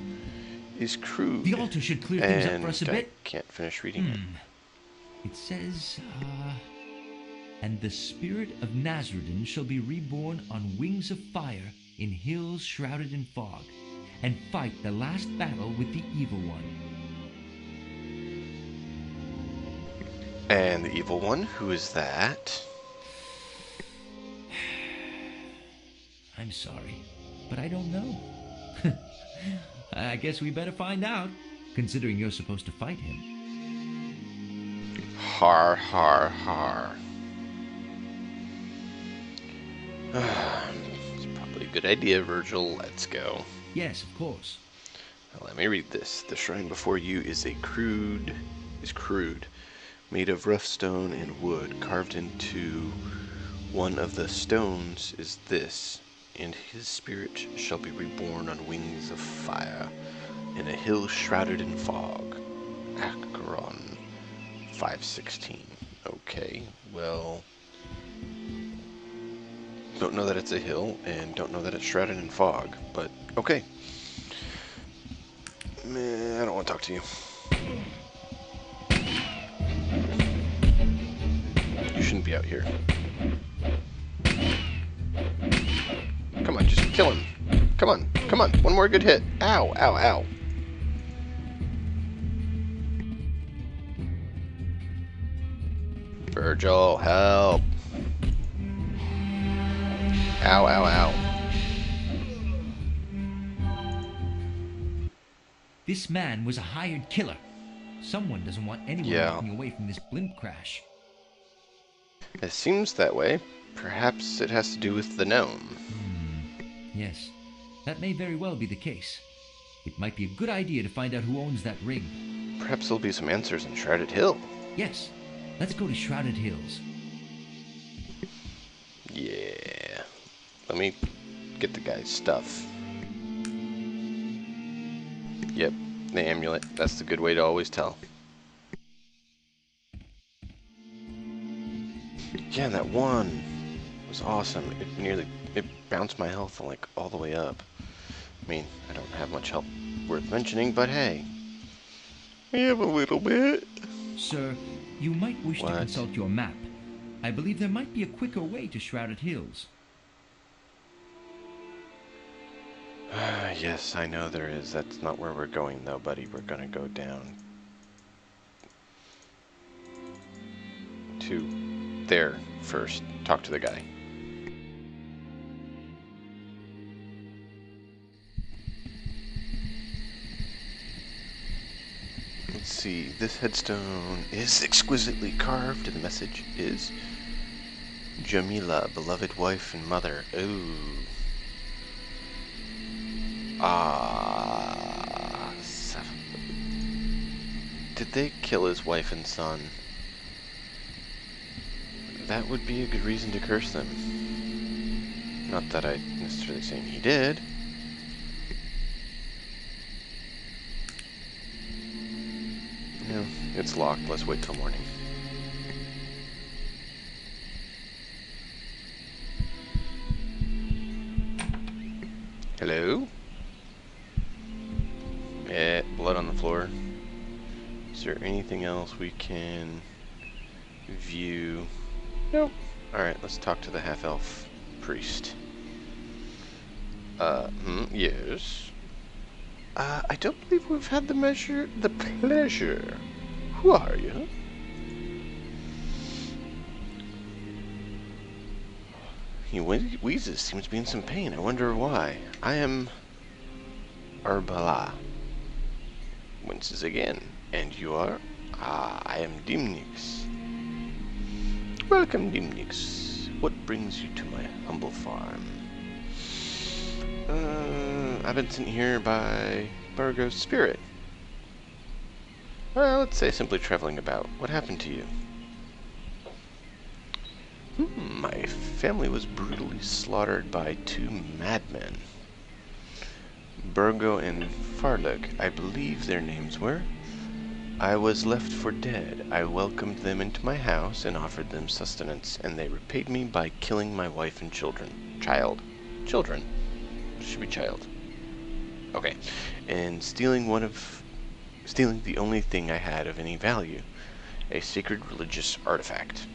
S1: is crude.
S3: The altar should clear things up for us a bit.
S1: I can't finish reading it.
S3: It says, and the spirit of Nazruddin shall be reborn on wings of fire in hills shrouded in fog, and fight the last battle with the evil one.
S1: And the evil one, who is that?
S3: I'm sorry, but I don't know. I guess we better find out, considering you're supposed to fight him.
S1: Har, har, har. It's probably a good idea, Virgil. Let's go.
S3: Yes, of course.
S1: Now, let me read this. The shrine before you is crude, made of rough stone and wood. Carved into one of the stones is this, and his spirit shall be reborn on wings of fire, in a hill shrouded in fog. Acheron 5:16. Okay, well, don't know that it's a hill, and don't know that it's shrouded in fog, but okay. Man, I don't want to talk to you. You shouldn't be out here. Come on, just kill him. Come on, come on. One more good hit. Ow, ow, ow. Virgil, help. Ow, ow, ow.
S3: This man was a hired killer, Someone doesn't want anyone
S1: Yeah.
S3: walking away from this blimp crash.
S1: It seems that way. Perhaps it has to do with the gnome.
S3: Yes, that may very well be the case. It might be a good idea to find out who owns that ring.
S1: Perhaps there'll be some answers in Shrouded Hill.
S3: Yes, let's go to Shrouded Hills.
S1: Yeah. Let me get the guy's stuff. Yep, the amulet. That's the good way to always tell. Yeah, that one was awesome. It bounced my health like all the way up. I mean, I don't have much health worth mentioning, but hey. We have a little bit.
S3: Sir, you might wish
S1: What?
S3: to consult your map. I believe there might be a quicker way to Shrouded Hills.
S1: Yes, I know there is. That's not where we're going, though, buddy. We're gonna go down to there first. Talk to the guy. Let's see. This headstone is exquisitely carved. The message is Jamila, beloved wife and mother. Ooh. Did they kill his wife and son? That would be a good reason to curse them. Not that I'm necessarily saying he did. No, it's locked. Let's wait till morning. Hello? Blood on the floor. Is there anything else we can view? Nope. Alright, let's talk to the half-elf priest. Yes. I don't believe we've had the pleasure. Who are you? He wheezes, seems to be in some pain. I wonder why. I am Arbala. Winces again. And you are? I am Dimnix. Welcome, Dimnix. What brings you to my humble farm? I've been sent here by Bargo's spirit. Well, let's say simply traveling about. What happened to you? My family was brutally slaughtered by two madmen. Burgo and Farluk, I believe their names were. I was left for dead. I welcomed them into my house and offered them sustenance, and they repaid me by killing my wife and children. Children. It should be child. Okay. And stealing the only thing I had of any value. A sacred religious artifact.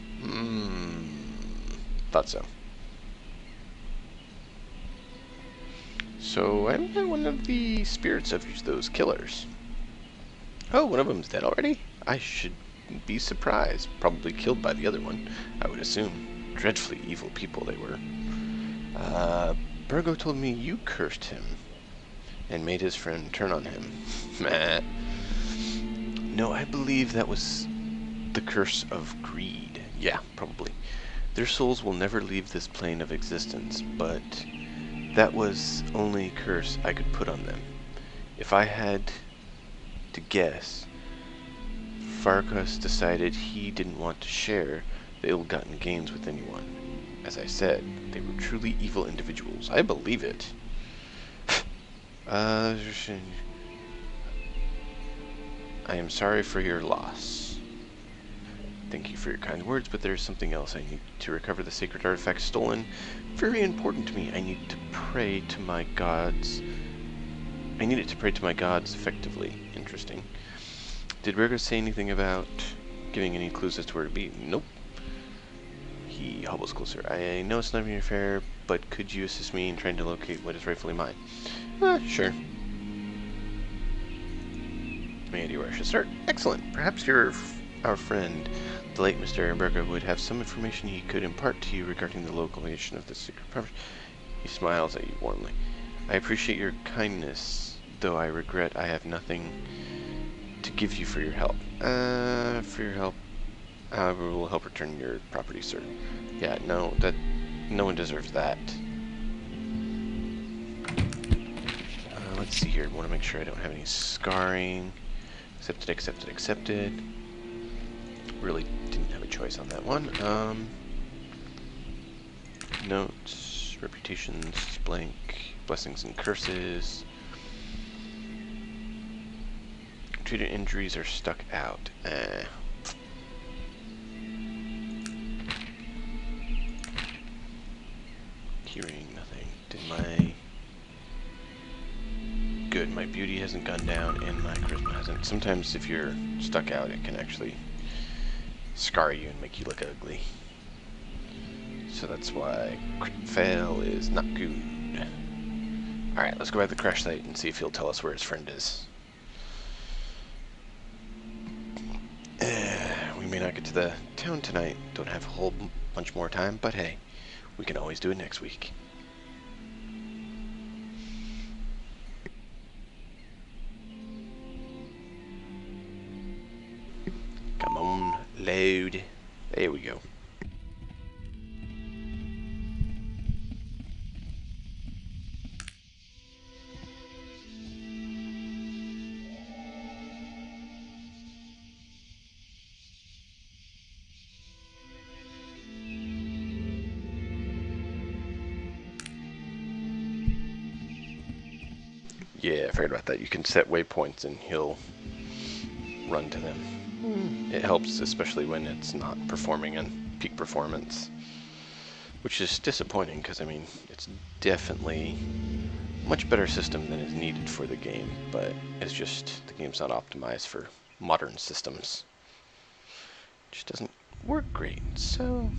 S1: Thought so. So I'm not one of the spirits of those killers. Oh, one of them's dead already? I should be surprised. Probably killed by the other one, I would assume. Dreadfully evil people they were. Burgo told me you cursed him and made his friend turn on him. No, I believe that was the curse of greed. Yeah, probably. Their souls will never leave this plane of existence, but that was only curse I could put on them. If I had to guess, Farkas decided he didn't want to share the ill-gotten gains with anyone. As I said, they were truly evil individuals. I believe it. I am sorry for your loss. Thank you for your kind words, but there's something else. I need to recover the sacred artifact stolen. Very important to me. I need to pray to my gods. I need it to pray to my gods effectively. Interesting. Did Burgo say anything about giving any clues as to where to be? Nope. He hobbles closer. I know it's none of your affair, but could you assist me in trying to locate what is rightfully mine? Sure. And where I should start? Excellent. Perhaps our friend, the late Mr. Burgo, would have some information he could impart to you regarding the location of this secret property. He smiles at you warmly. I appreciate your kindness, though I regret I have nothing to give you for your help. For your help, however, will help return your property, sir. Yeah, no, no one deserves that. Let's see here. I want to make sure I don't have any scarring. Accepted, accepted, accepted. Really didn't have a choice on that one. Notes, reputations, blank, blessings and curses. Treated injuries are stuck out. Hearing, nothing. Did my... Good, my beauty hasn't gone down and my charisma hasn't. Sometimes if you're stuck out, it can actually scar you and make you look ugly. So that's why crit fail is not good. Alright, let's go back to the crash site and see if he'll tell us where his friend is. We may not get to the town tonight. Don't have a whole bunch more time, but hey, we can always do it next week. Come on, load. There we go. Yeah, I forgot about that. You can set waypoints and he'll run to them. It helps, especially when it's not performing in peak performance, which is disappointing because, I mean, it's definitely a much better system than is needed for the game, but it's just the game's not optimized for modern systems. It just doesn't work great, so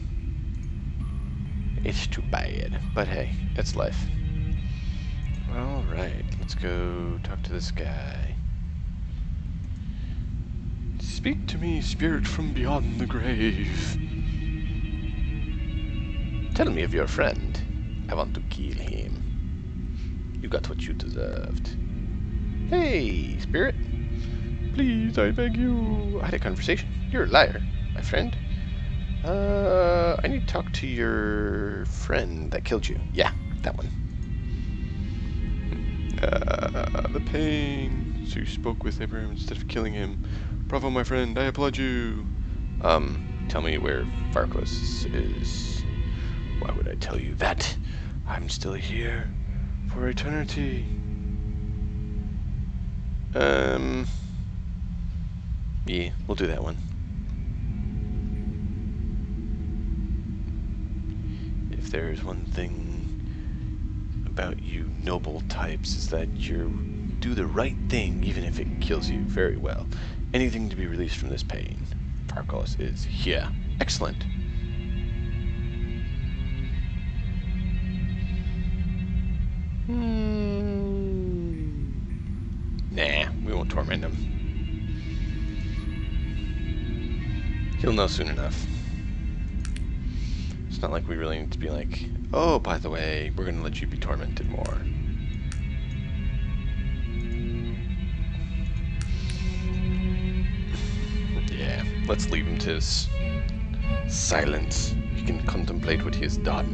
S1: it's too bad. But hey, it's life. Alright, let's go talk to this guy. Speak to me, spirit from beyond the grave. Tell me of your friend. I want to kill him. You got what you deserved. Hey, spirit. Please, I beg you. I had a conversation. You're a liar, my friend. I need to talk to your friend that killed you. Yeah, that one. The pain. So you spoke with Abraham instead of killing him. Bravo, my friend. I applaud you. Tell me where Farkos is. Why would I tell you that? I'm still here for eternity. Yeah, we'll do that one. If there's one thing about you noble types, is that you do the right thing even if it kills you. Very well. Anything to be released from this pain. Farkos is here. Excellent. Nah, we won't torment him. He'll know soon enough. It's not like we really need to be like, oh, by the way, we're going to let you be tormented more. Yeah, let's leave him to his silence. He can contemplate what he has done.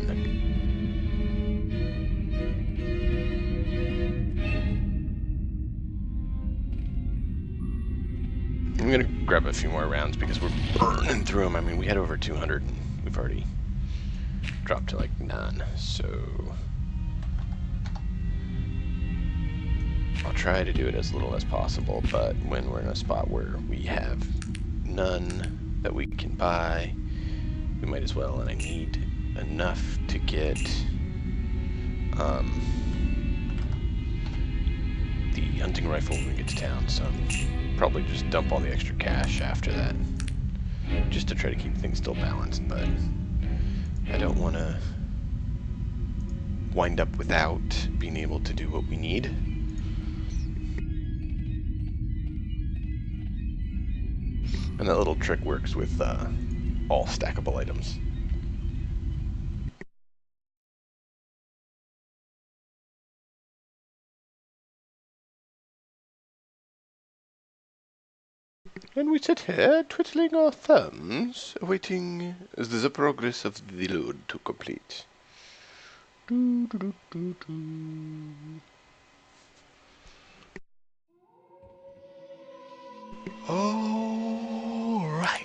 S1: I'm going to grab a few more rounds because we're burning through them. I mean, we had over 200 and we've already dropped to like none, so I'll try to do it as little as possible, but when we're in a spot where we have none that we can buy, we might as well, and I need enough to get the hunting rifle when we get to town, so I'll probably just dump all the extra cash after that, just to try to keep things still balanced, but I don't want to wind up without being able to do what we need. And that little trick works with all stackable items. And we sit here twiddling our thumbs, awaiting the progress of the load to complete. Do, do, do, do, do. All right.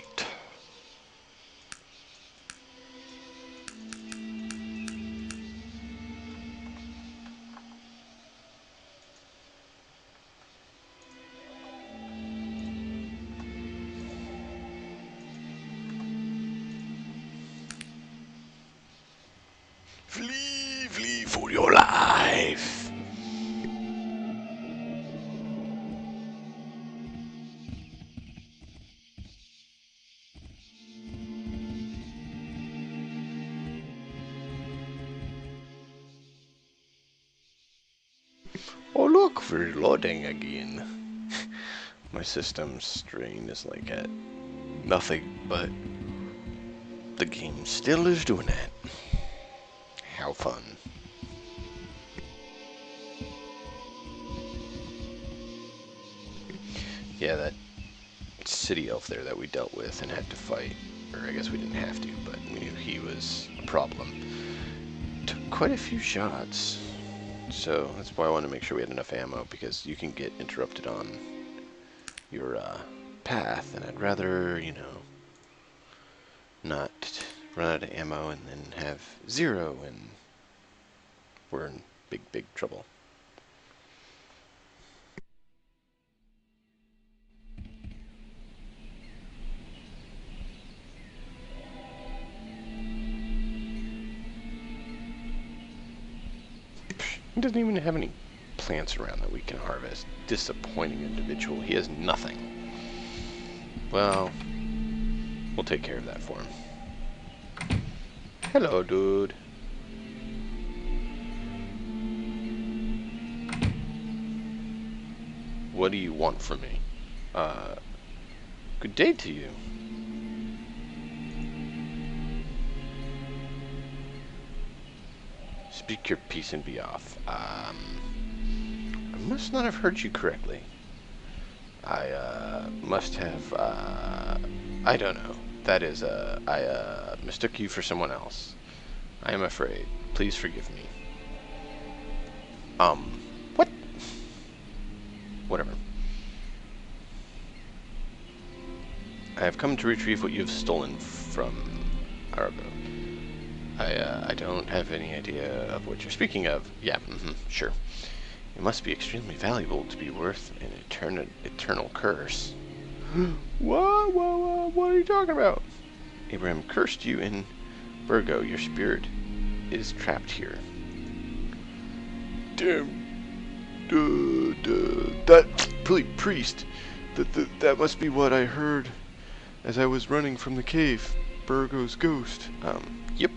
S1: Flee, flee for your life. Oh look, we're loading again. My system's strain is like at nothing, but the game still is doing that. How fun. Yeah, that city elf there that we dealt with and had to fight, or I guess we didn't have to, but we knew he was a problem. Took quite a few shots, so that's why I wanted to make sure we had enough ammo, because you can get interrupted on your path, and I'd rather, you know, not run out of ammo and then have 0 and we're in big, big trouble. He doesn't even have any plants around that we can harvest. Disappointing individual. He has nothing. Well, we'll take care of that for him. Hello, dude. What do you want from me? Good day to you. Speak your piece and be off. I must not have heard you correctly. I must have, I don't know. That is, I mistook you for someone else. I am afraid. Please forgive me. What? Whatever. I have come to retrieve what you have stolen from Argo. I don't have any idea of what you're speaking of. Yeah, sure. It must be extremely valuable to be worth an eternal curse. What are you talking about? Abraham cursed you in Virgo. Your spirit is trapped here. Damn. That priest. That must be what I heard as I was running from the cave. Virgo's ghost. Yep.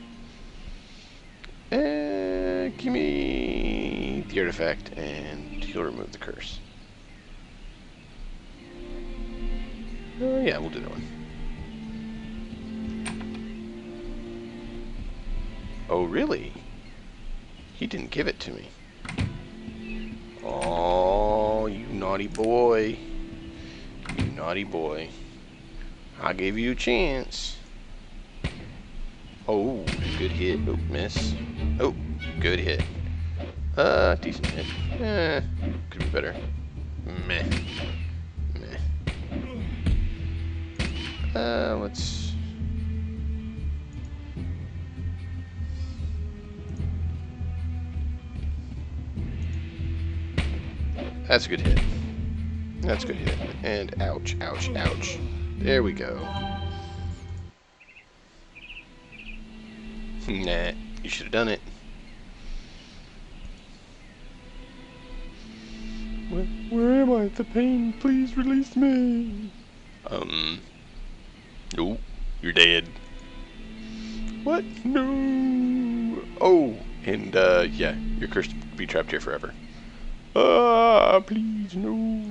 S1: Give me the artifact and he'll remove the curse. Yeah, we'll do that one. Oh, really? He didn't give it to me. Oh, you naughty boy. You naughty boy. I gave you a chance. Oh, good hit. Oh, miss. Oh, good hit. Decent hit. Could be better. Meh. Let's... That's a good hit. That's a good hit. And ouch, ouch, ouch. There we go. Nah, you should have done it. Where am I? The pain, please release me. Nope, you're dead. What? No. Oh, and yeah, you're cursed to be trapped here forever. Please, no.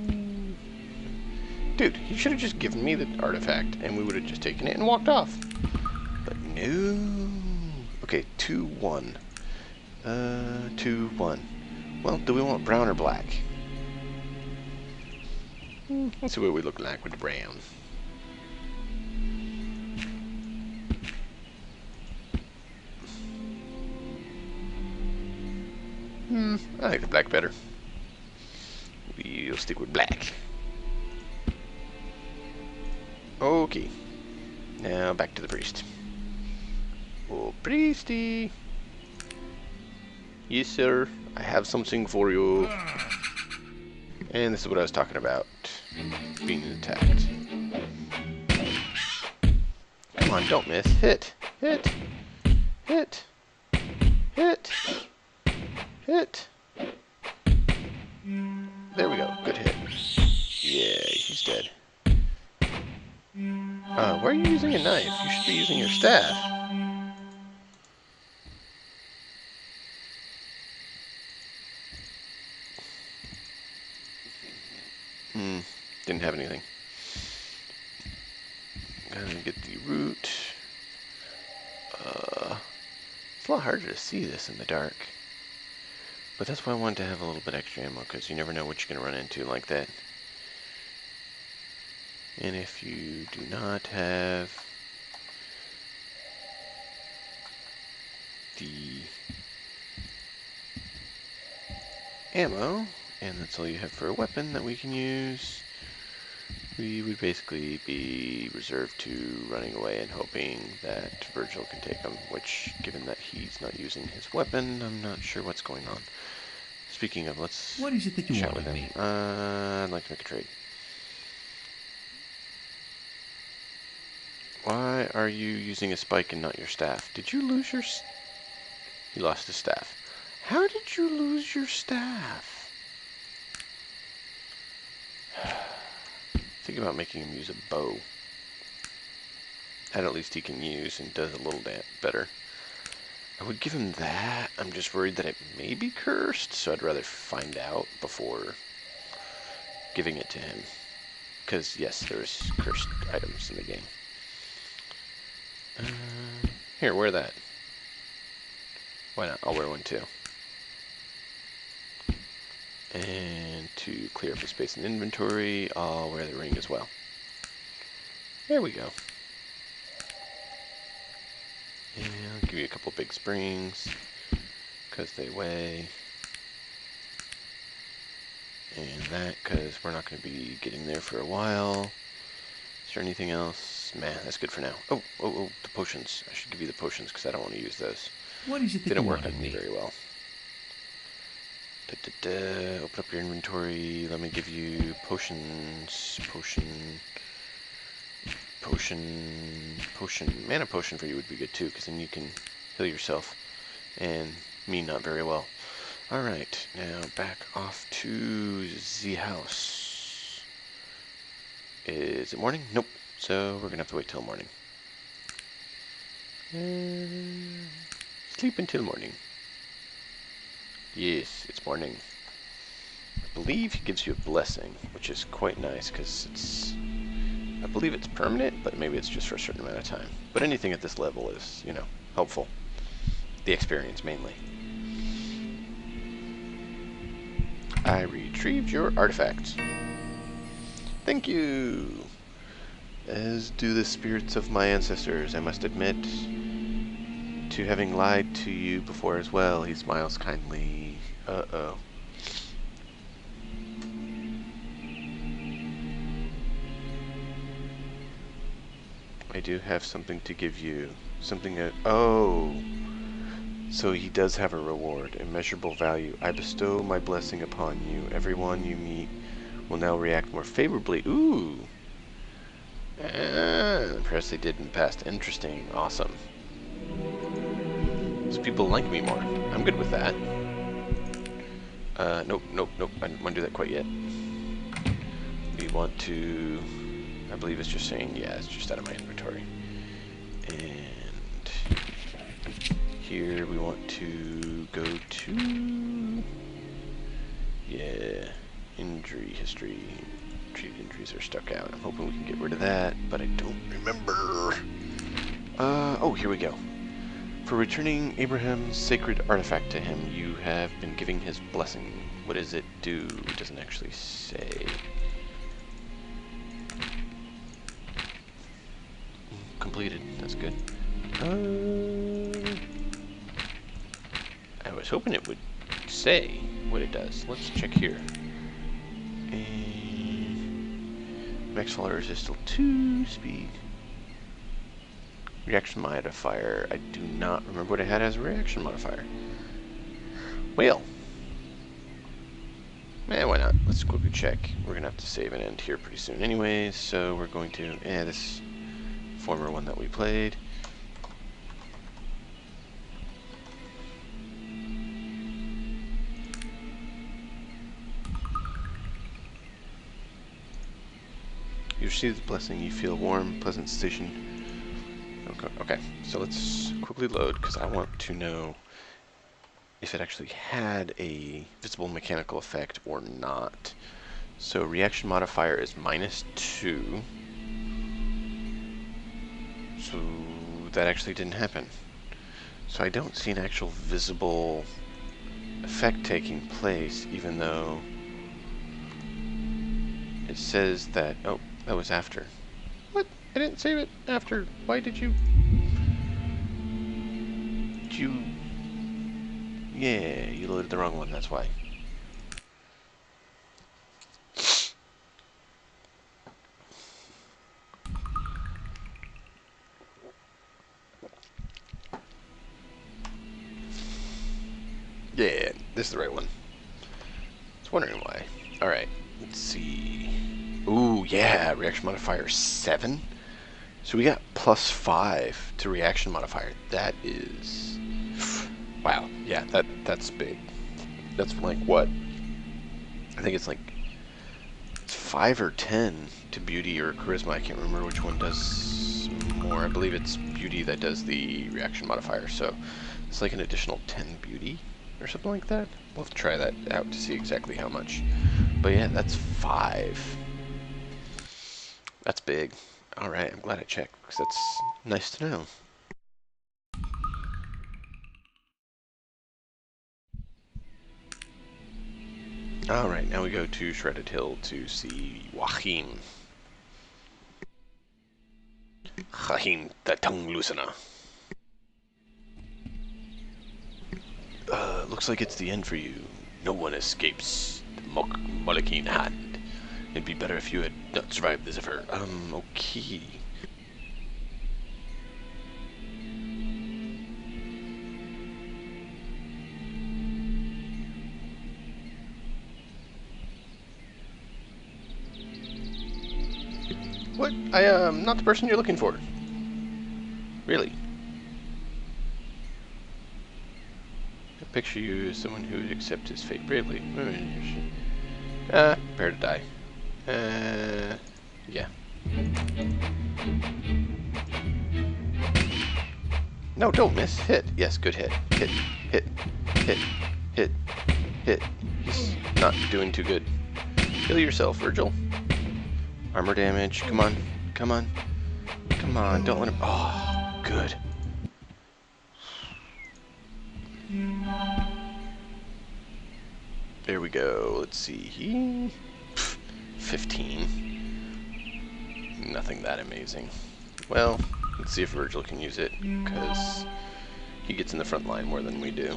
S1: Dude, you should have just given me the artifact and we would have just taken it and walked off. But no. Okay, 2-1. 2-1. Well, do we want brown or black? Let's see what we look like with the brown. I like the black better. We'll stick with black. Okay. Now back to the priest. Oh, priesty. Yes, sir. I have something for you. And this is what I was talking about. Being attacked. Come on, don't miss. Hit. Hit. Hit. Hit. Hit. There we go. Good hit. Yeah, he's dead. Why are you using a knife? You should be using your staff. Didn't have anything. Gotta get the root. It's a lot harder to see this in the dark. But that's why I wanted to have a little bit extra ammo, because you never know what you're going to run into like that. And if you do not have the ammo, and that's all you have for a weapon that we can use, we would basically be reserved to running away and hoping that Virgil can take him, which, given that he's not using his weapon, I'm not sure what's going on. Speaking of, let's
S3: What is it that you
S1: chat
S3: want
S1: with
S3: with
S1: him.
S3: me?
S1: I'd like to make a trade. Why are you using a spike and not your staff? Did you lose your... He lost his staff. How did you lose your staff? Think about making him use a bow. That at least he can use and does a little better. I would give him that. I'm just worried that it may be cursed, so I'd rather find out before giving it to him. Because, yes, there's cursed items in the game. Here, wear that. Why not? I'll wear one too. And to clear up the space in inventory, I'll wear the ring as well. There we go. And I'll give you a couple big springs, because they weigh. And that, because we're not going to be getting there for a while. Is there anything else? Man, that's good for now. Oh, the potions. I should give you the potions, because I don't want to use those.
S3: What is it that
S1: They don't
S3: you
S1: work
S3: want
S1: on
S3: with
S1: me
S3: me?
S1: very well. Open up your inventory. Let me give you potions. Potion. Mana potion for you would be good too, because then you can heal yourself. And me not very well. Alright, now back off to the house. Is it morning? Nope. So we're gonna have to wait till morning. Sleep until morning. Yes, it's morning. I believe he gives you a blessing, which is quite nice, because it's... I believe it's permanent, but maybe it's just for a certain amount of time. But anything at this level is, you know, helpful. The experience, mainly. I retrieved your artifacts. Thank you! As do the spirits of my ancestors, I must admit to having lied to you before as well. He smiles kindly. Uh-oh. I do have something to give you. Something that... Oh! So he does have a reward, immeasurable value. I bestow my blessing upon you. Everyone you meet will now react more favorably. Ooh! Perhaps they did in the past. Interesting. Awesome. So people like me more. I'm good with that. Nope. I don't want to do that quite yet. We want to... I believe it's just saying, yeah, it's just out of my inventory. And here we want to go to... Yeah, injury history. Treated injuries are stuck out. I'm hoping we can get rid of that, but I don't remember. Oh, here we go. For returning Abraham's sacred artifact to him, you have been giving his blessing. What does it do? It doesn't actually say. completed. That's good. I was hoping it would say what it does. Let's check here. And max fall resist still 2 speed. Reaction modifier. I do not remember what it had as a reaction modifier. Well, why not? Let's quickly check. We're gonna have to save and end here pretty soon anyways, so we're going to this former one that we played. You receive the blessing, you feel warm, pleasant sensation. Okay, so let's quickly load, because I want to know if it actually had a visible mechanical effect or not. So reaction modifier is -2. So that actually didn't happen. So I don't see an actual visible effect taking place, even though it says that, oh, that was after. What? I didn't save it after. Why did you? Yeah, you loaded the wrong one, that's why. Yeah, this is the right one. I was wondering why. Alright, let's see. Ooh, yeah, reaction modifier 7. So we got +5 to reaction modifier. That is... Wow, yeah, that's big. That's like what? I think it's like 5 or 10 to beauty or charisma. I can't remember which one does more. I believe it's beauty that does the reaction modifier. So it's like an additional 10 beauty or something like that. We'll have to try that out to see exactly how much. But yeah, that's 5. That's big. Alright, I'm glad I checked, because that's nice to know. Alright, now we go to Shredded Hill to see Wahim. Wahim, the tongue loosener. Looks like it's the end for you. No one escapes the Molochine hand. It'd be better if you had not survived this ever. Okay. What? I am not the person you're looking for. Really? I picture you as someone who would accept his fate bravely. Prepare to die. Yeah. No, don't miss. Hit. Yes, good hit. Hit. Hit. Hit. Hit. Hit. He's not doing too good. Kill yourself, Virgil. Armor damage. Come on. Come on. Come on. Don't let him... Oh, good. There we go. Let's see. 15. Nothing that amazing. Well, let's see if Virgil can use it, because he gets in the front line more than we do.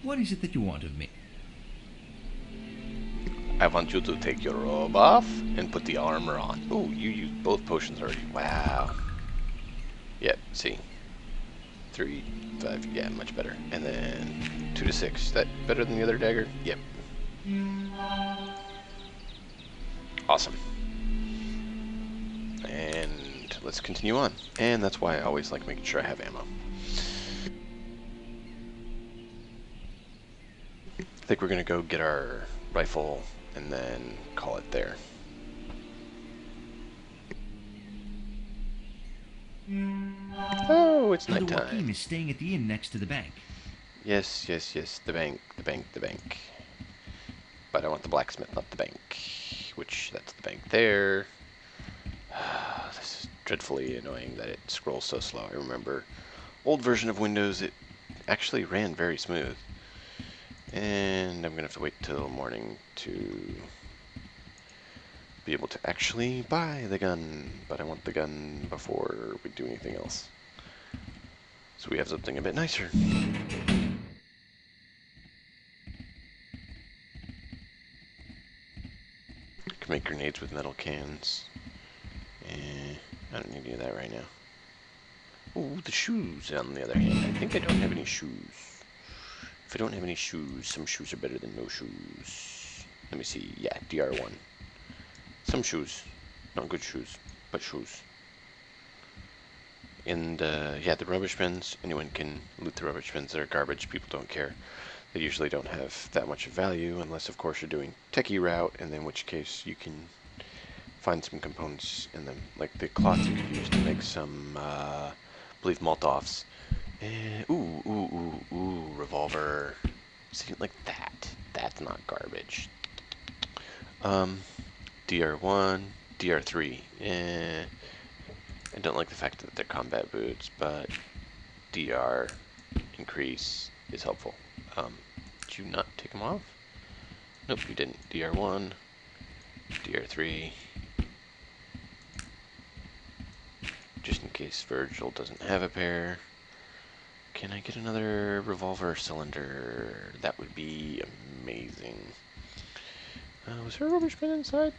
S3: What is it that you want of me?
S1: I want you to take your robe off and put the armor on. Oh, you used both potions already. Wow. Yep, see. 3, 5, yeah, much better. And then 2 to 6. Is that better than the other dagger? Yep. Awesome. And let's continue on. And that's why I always like making sure I have ammo. I think we're going to go get our rifle and then call it there. Oh, it's nighttime.
S3: Joaquin is staying at the inn next to the bank.
S1: Yes, yes, yes. The bank, the bank, the bank. But I want the blacksmith, not the bank. Which, that's the bank there. This is dreadfully annoying that it scrolls so slow. I remember old version of Windows, it actually ran very smooth. And I'm going to have to wait till morning to be able to actually buy the gun, but I want the gun before we do anything else. So we have something a bit nicer. Can make grenades with metal cans. I don't need any of that right now. Ooh, the shoes, on the other hand. I think I don't have any shoes. If I don't have any shoes, some shoes are better than no shoes. Let me see. Yeah, DR1. Some shoes. Not good shoes, but shoes. And, yeah, the rubbish bins. Anyone can loot the rubbish bins. They're garbage. People don't care. They usually don't have that much value, unless, of course, you're doing techie route, and in which case you can find some components in them. Like the cloth you could use to make some, I believe, malt-offs. Ooh, revolver. See, like that. That's not garbage. DR1, DR3. I don't like the fact that they're combat boots, but DR increase is helpful. Did you not take them off? Nope, you didn't. DR1, DR3. Just in case Virgil doesn't have a pair. Can I get another revolver cylinder? That would be amazing. Was there a rubbish bin inside?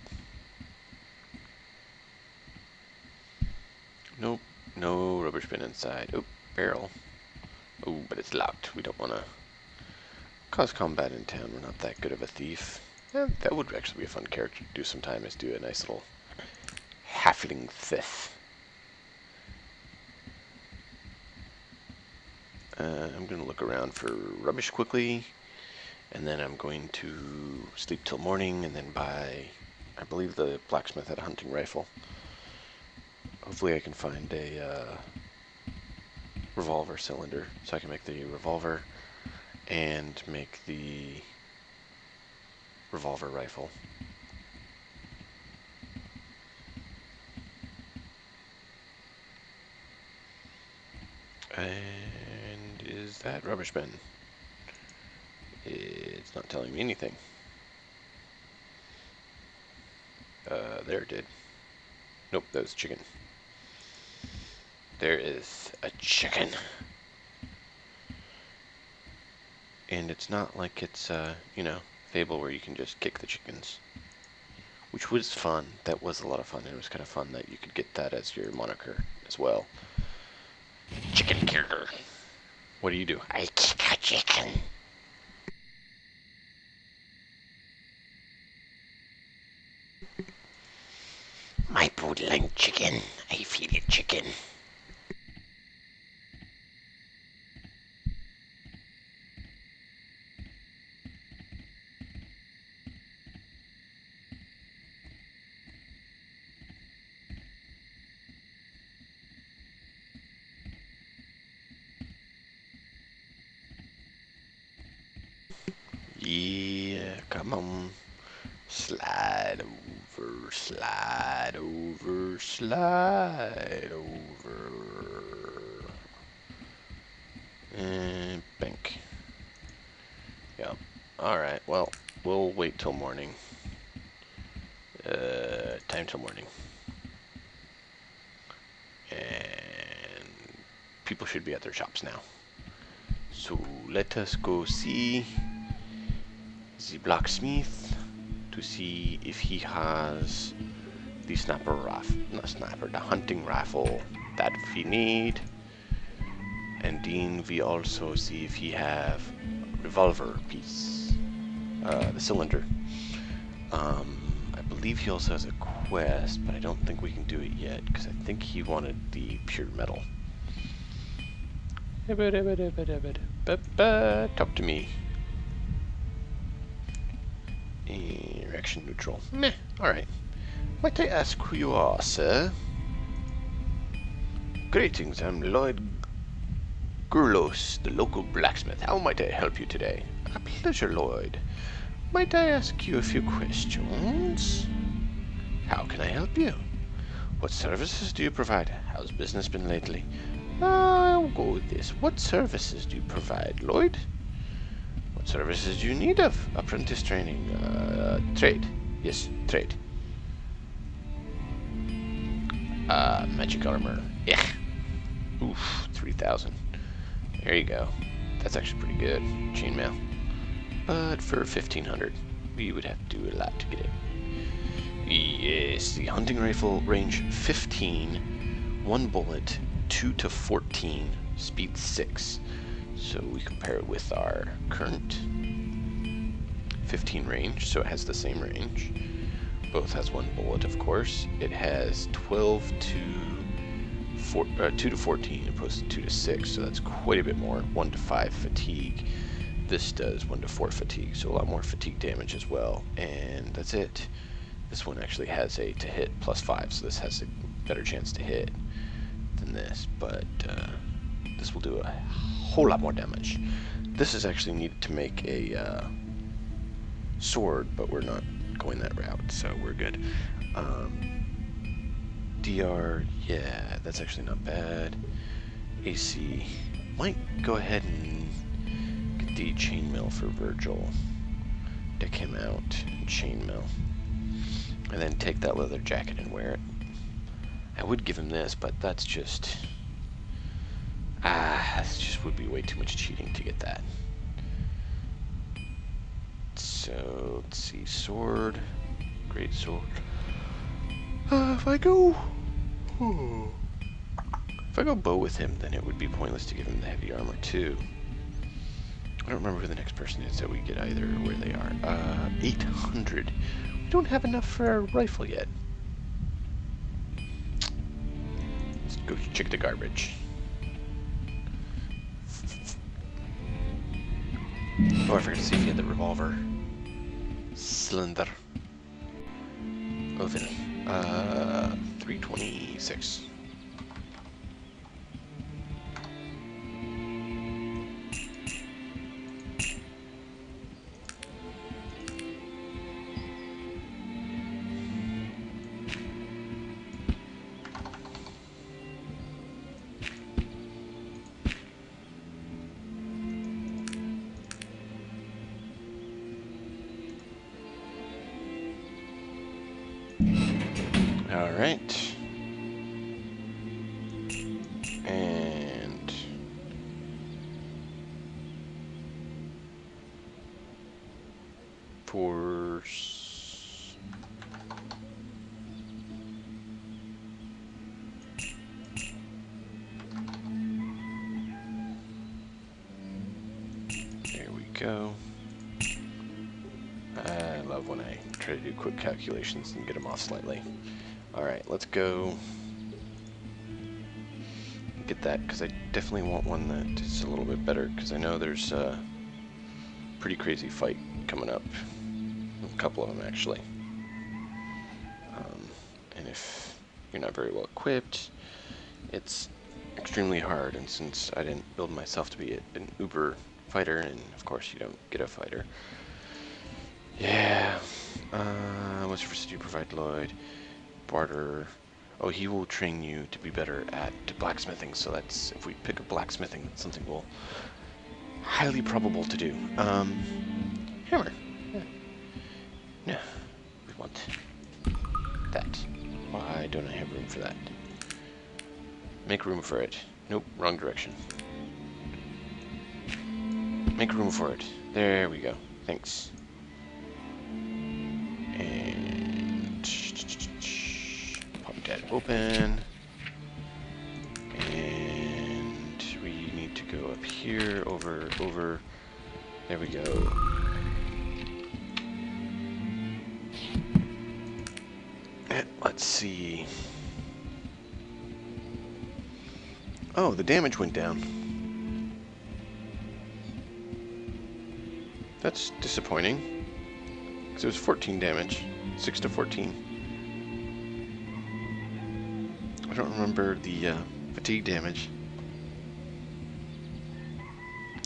S1: Nope, no rubbish bin inside. Oh, barrel. Oh, but it's locked. We don't want to cause combat in town. We're not that good of a thief. That would actually be a fun character to do sometime, is do a nice little halfling thief. I'm going to look around for rubbish quickly, and then I'm going to sleep till morning, and then buy, I believe the blacksmith had a hunting rifle. Hopefully I can find a revolver cylinder, so I can make the revolver and make the revolver rifle. And is that rubbish bin? It's not telling me anything. There it did. Nope, that was chicken. There is a chicken. And it's not like it's, you know, Fable where you can just kick the chickens. Which was fun. That was a lot of fun. And it was kind of fun that you could get that as your moniker as well. Chicken kicker. What do you do? I kick a chicken. My broodling chicken. I feed it chicken. Yeah, come on. Slide over, slide over, slide over. And bank. Yep. Alright, well, we'll wait till morning. Time till morning. And people should be at their shops now. So let us go see the blacksmith to see if he has the the hunting rifle that we need. And then we also see if he have revolver piece, the cylinder. I believe he also has a quest, but I don't think we can do it yet because I think he wanted the pure metal. Talk to me. Reaction neutral. Meh. Alright. Might I ask who you are, sir? Greetings, I'm Lloyd Gurlos, the local blacksmith. How might I help you today? A pleasure, Lloyd. Might I ask you a few questions? How can I help you? What services do you provide? How's business been lately? I'll go with this. What services do you provide, Lloyd? What services do you need of? Apprentice training. Trade. Yes, trade. Magic armor. Yeah. Oof, 3,000. There you go. That's actually pretty good. Chainmail. But for 1,500, we would have to do a lot to get it. Yes, the hunting rifle, range 15, 1 bullet, 2 to 14, speed 6. So we compare it with our current 15 range, so it has the same range. Both has 1 bullet, of course. It has 2 to 14 opposed to 2 to 6, so that's quite a bit more. 1 to 5 fatigue. This does 1 to 4 fatigue, so a lot more fatigue damage as well. And that's it. This one actually has a to hit +5, so this has a better chance to hit than this, but this will do a whole lot more damage. This is actually needed to make a sword, but we're not going that route, so we're good. DR, yeah, that's actually not bad. AC, might go ahead and get the chainmail for Virgil. Deck him out and chainmail. And then take that leather jacket and wear it. I would give him this, but that's just... this just would be way too much cheating to get that. So, let's see, sword. Great sword. If I go bow with him, then it would be pointless to give him the heavy armor too. I don't remember who the next person is that we get either, or where they are. 800. We don't have enough for our rifle yet. Let's go check the garbage. Oh, I forgot to see if he had the revolver. Cylinder. Oven. 326. All right. And force. There we go. I love when I try to do quick calculations and get them off slightly. Alright, let's go get that, because I definitely want one that is a little bit better, because I know there's a pretty crazy fight coming up. A couple of them, actually. And if you're not very well equipped, it's extremely hard, and since I didn't build myself to be an uber fighter, and of course you don't get a fighter. Yeah. What's your first you provide Lloyd? Barter. Oh, he will train you to be better at blacksmithing, so that's, if we pick up blacksmithing, that's something we'll highly probable to do. Hammer. Yeah. No, we want that. Why don't I have room for that? Make room for it. Nope, wrong direction. Make room for it. There we go. Thanks. That open, and we need to go up here, over, there we go. Let's see. Oh, the damage went down. That's disappointing, because it was 14 damage, 6 to 14. I don't remember the fatigue damage.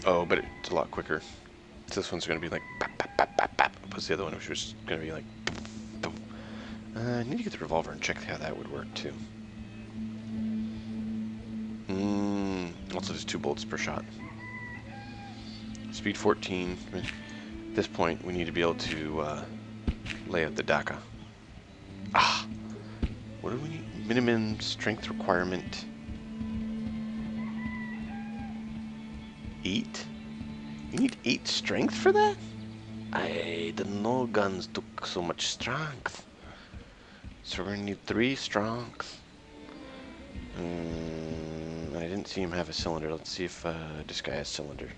S1: Oh, but it's a lot quicker. So this one's going to be like bap, bap, bap, bap, bap, opposed to the other one, which was going to be like boom, boom. I need to get the revolver and check how that would work too. Also, just 2 bolts per shot. Speed 14. At this point, we need to be able to lay out the Daka. What do we need? minimum strength requirement 8? You need 8 strength for that? I didn't know guns took so much strength. So we're gonna need 3 strength. I didn't see him have a cylinder. Let's see if this guy has cylinder.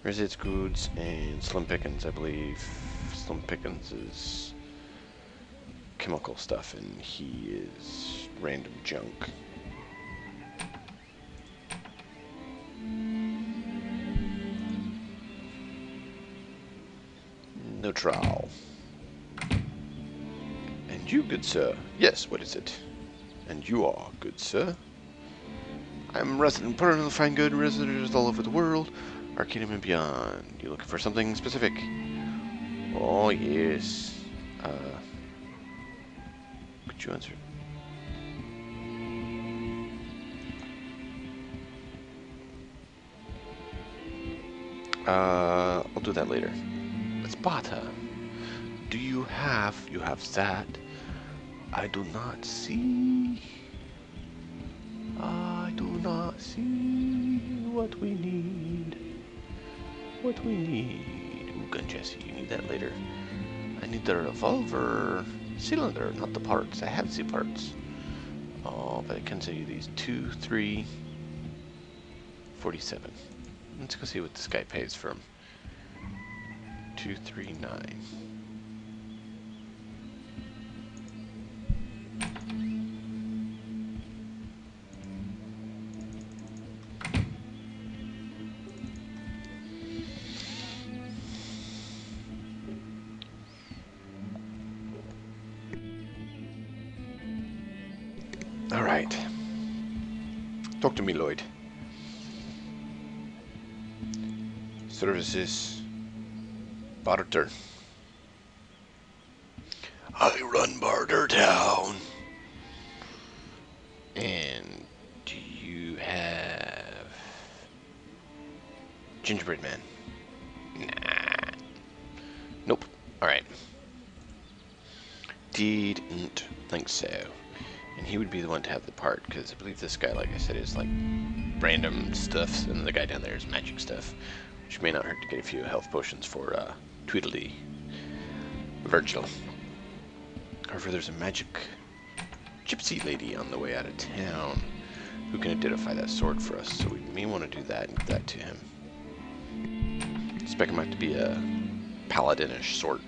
S1: Resits goods and Slim Pickens, I believe. Slim Pickens is chemical stuff and he is random junk. Neutral. And you, good sir? Yes, what is it? And you are, good sir? I'm resident partner of fine good residents all over the world, Arcanum and beyond. You looking for something specific? Oh, yes. Could you answer? I'll do that later. Sparta. Do you have that? I do not see. I do not see what we need. What we need. Ooh, gun chassis. You need that later. I need the revolver cylinder, not the parts. I have the parts. Oh, but I can sell you these 2, 3, 47. Let's go see what this guy pays for them. 239. All right. Talk to me, Lloyd. Services. Barter. I run Barter Town. And do you have Gingerbread Man? Nah. Nope. Alright. Didn't think so. And he would be the one to have the part, because I believe this guy, like I said, is like random stuff, and the guy down there is magic stuff, which may not hurt to get a few health potions for Tweedledee Virgil. However, there's a magic gypsy lady on the way out of town who can identify that sword for us, so we may want to do that and give that to him. Expect him out to be a paladinish sort.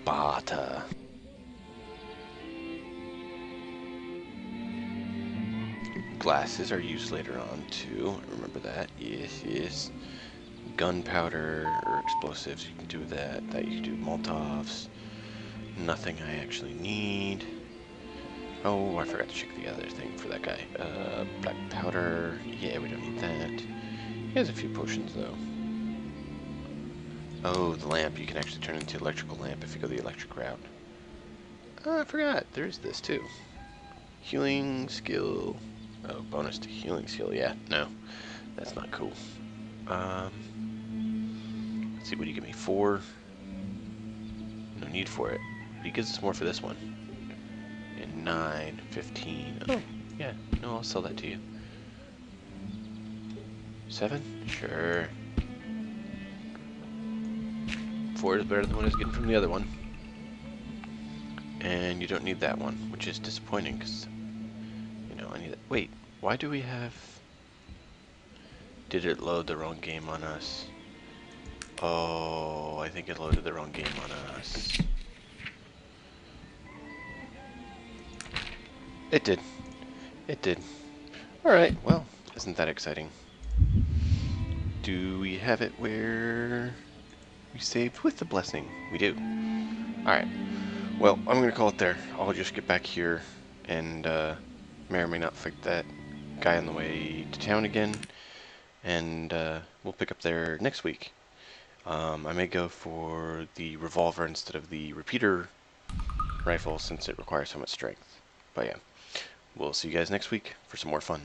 S1: Bata. Glasses are used later on too. Remember that. Yes, yes. Gunpowder or explosives, you can do that. That you can do Molotovs. Nothing I actually need. Oh, I forgot to check the other thing for that guy. Black powder. Yeah, we don't need that. He has a few potions though. Oh, the lamp. You can actually turn into electrical lamp if you go the electric route. Oh, I forgot. There's this too. Healing skill. Oh, bonus to healing skill. Yeah, no. That's not cool. Let's see, what do you give me? 4? No need for it. But he gives us more for this one. And 9, 15. Oh, yeah. No, I'll sell that to you. 7? Sure. 4 is better than what I was getting from the other one. And you don't need that one, which is disappointing because, you know, I need that. Wait, why do we have... Did it load the wrong game on us? Oh, I think it loaded the wrong game on us. It did. It did. Alright, well, isn't that exciting? Do we have it where we saved with the blessing? We do. Alright. Well, I'm going to call it there. I'll just get back here and may or may not fight that guy on the way to town again. And we'll pick up there next week. I may go for the revolver instead of the repeater rifle since it requires so much strength. But yeah, we'll see you guys next week for some more fun.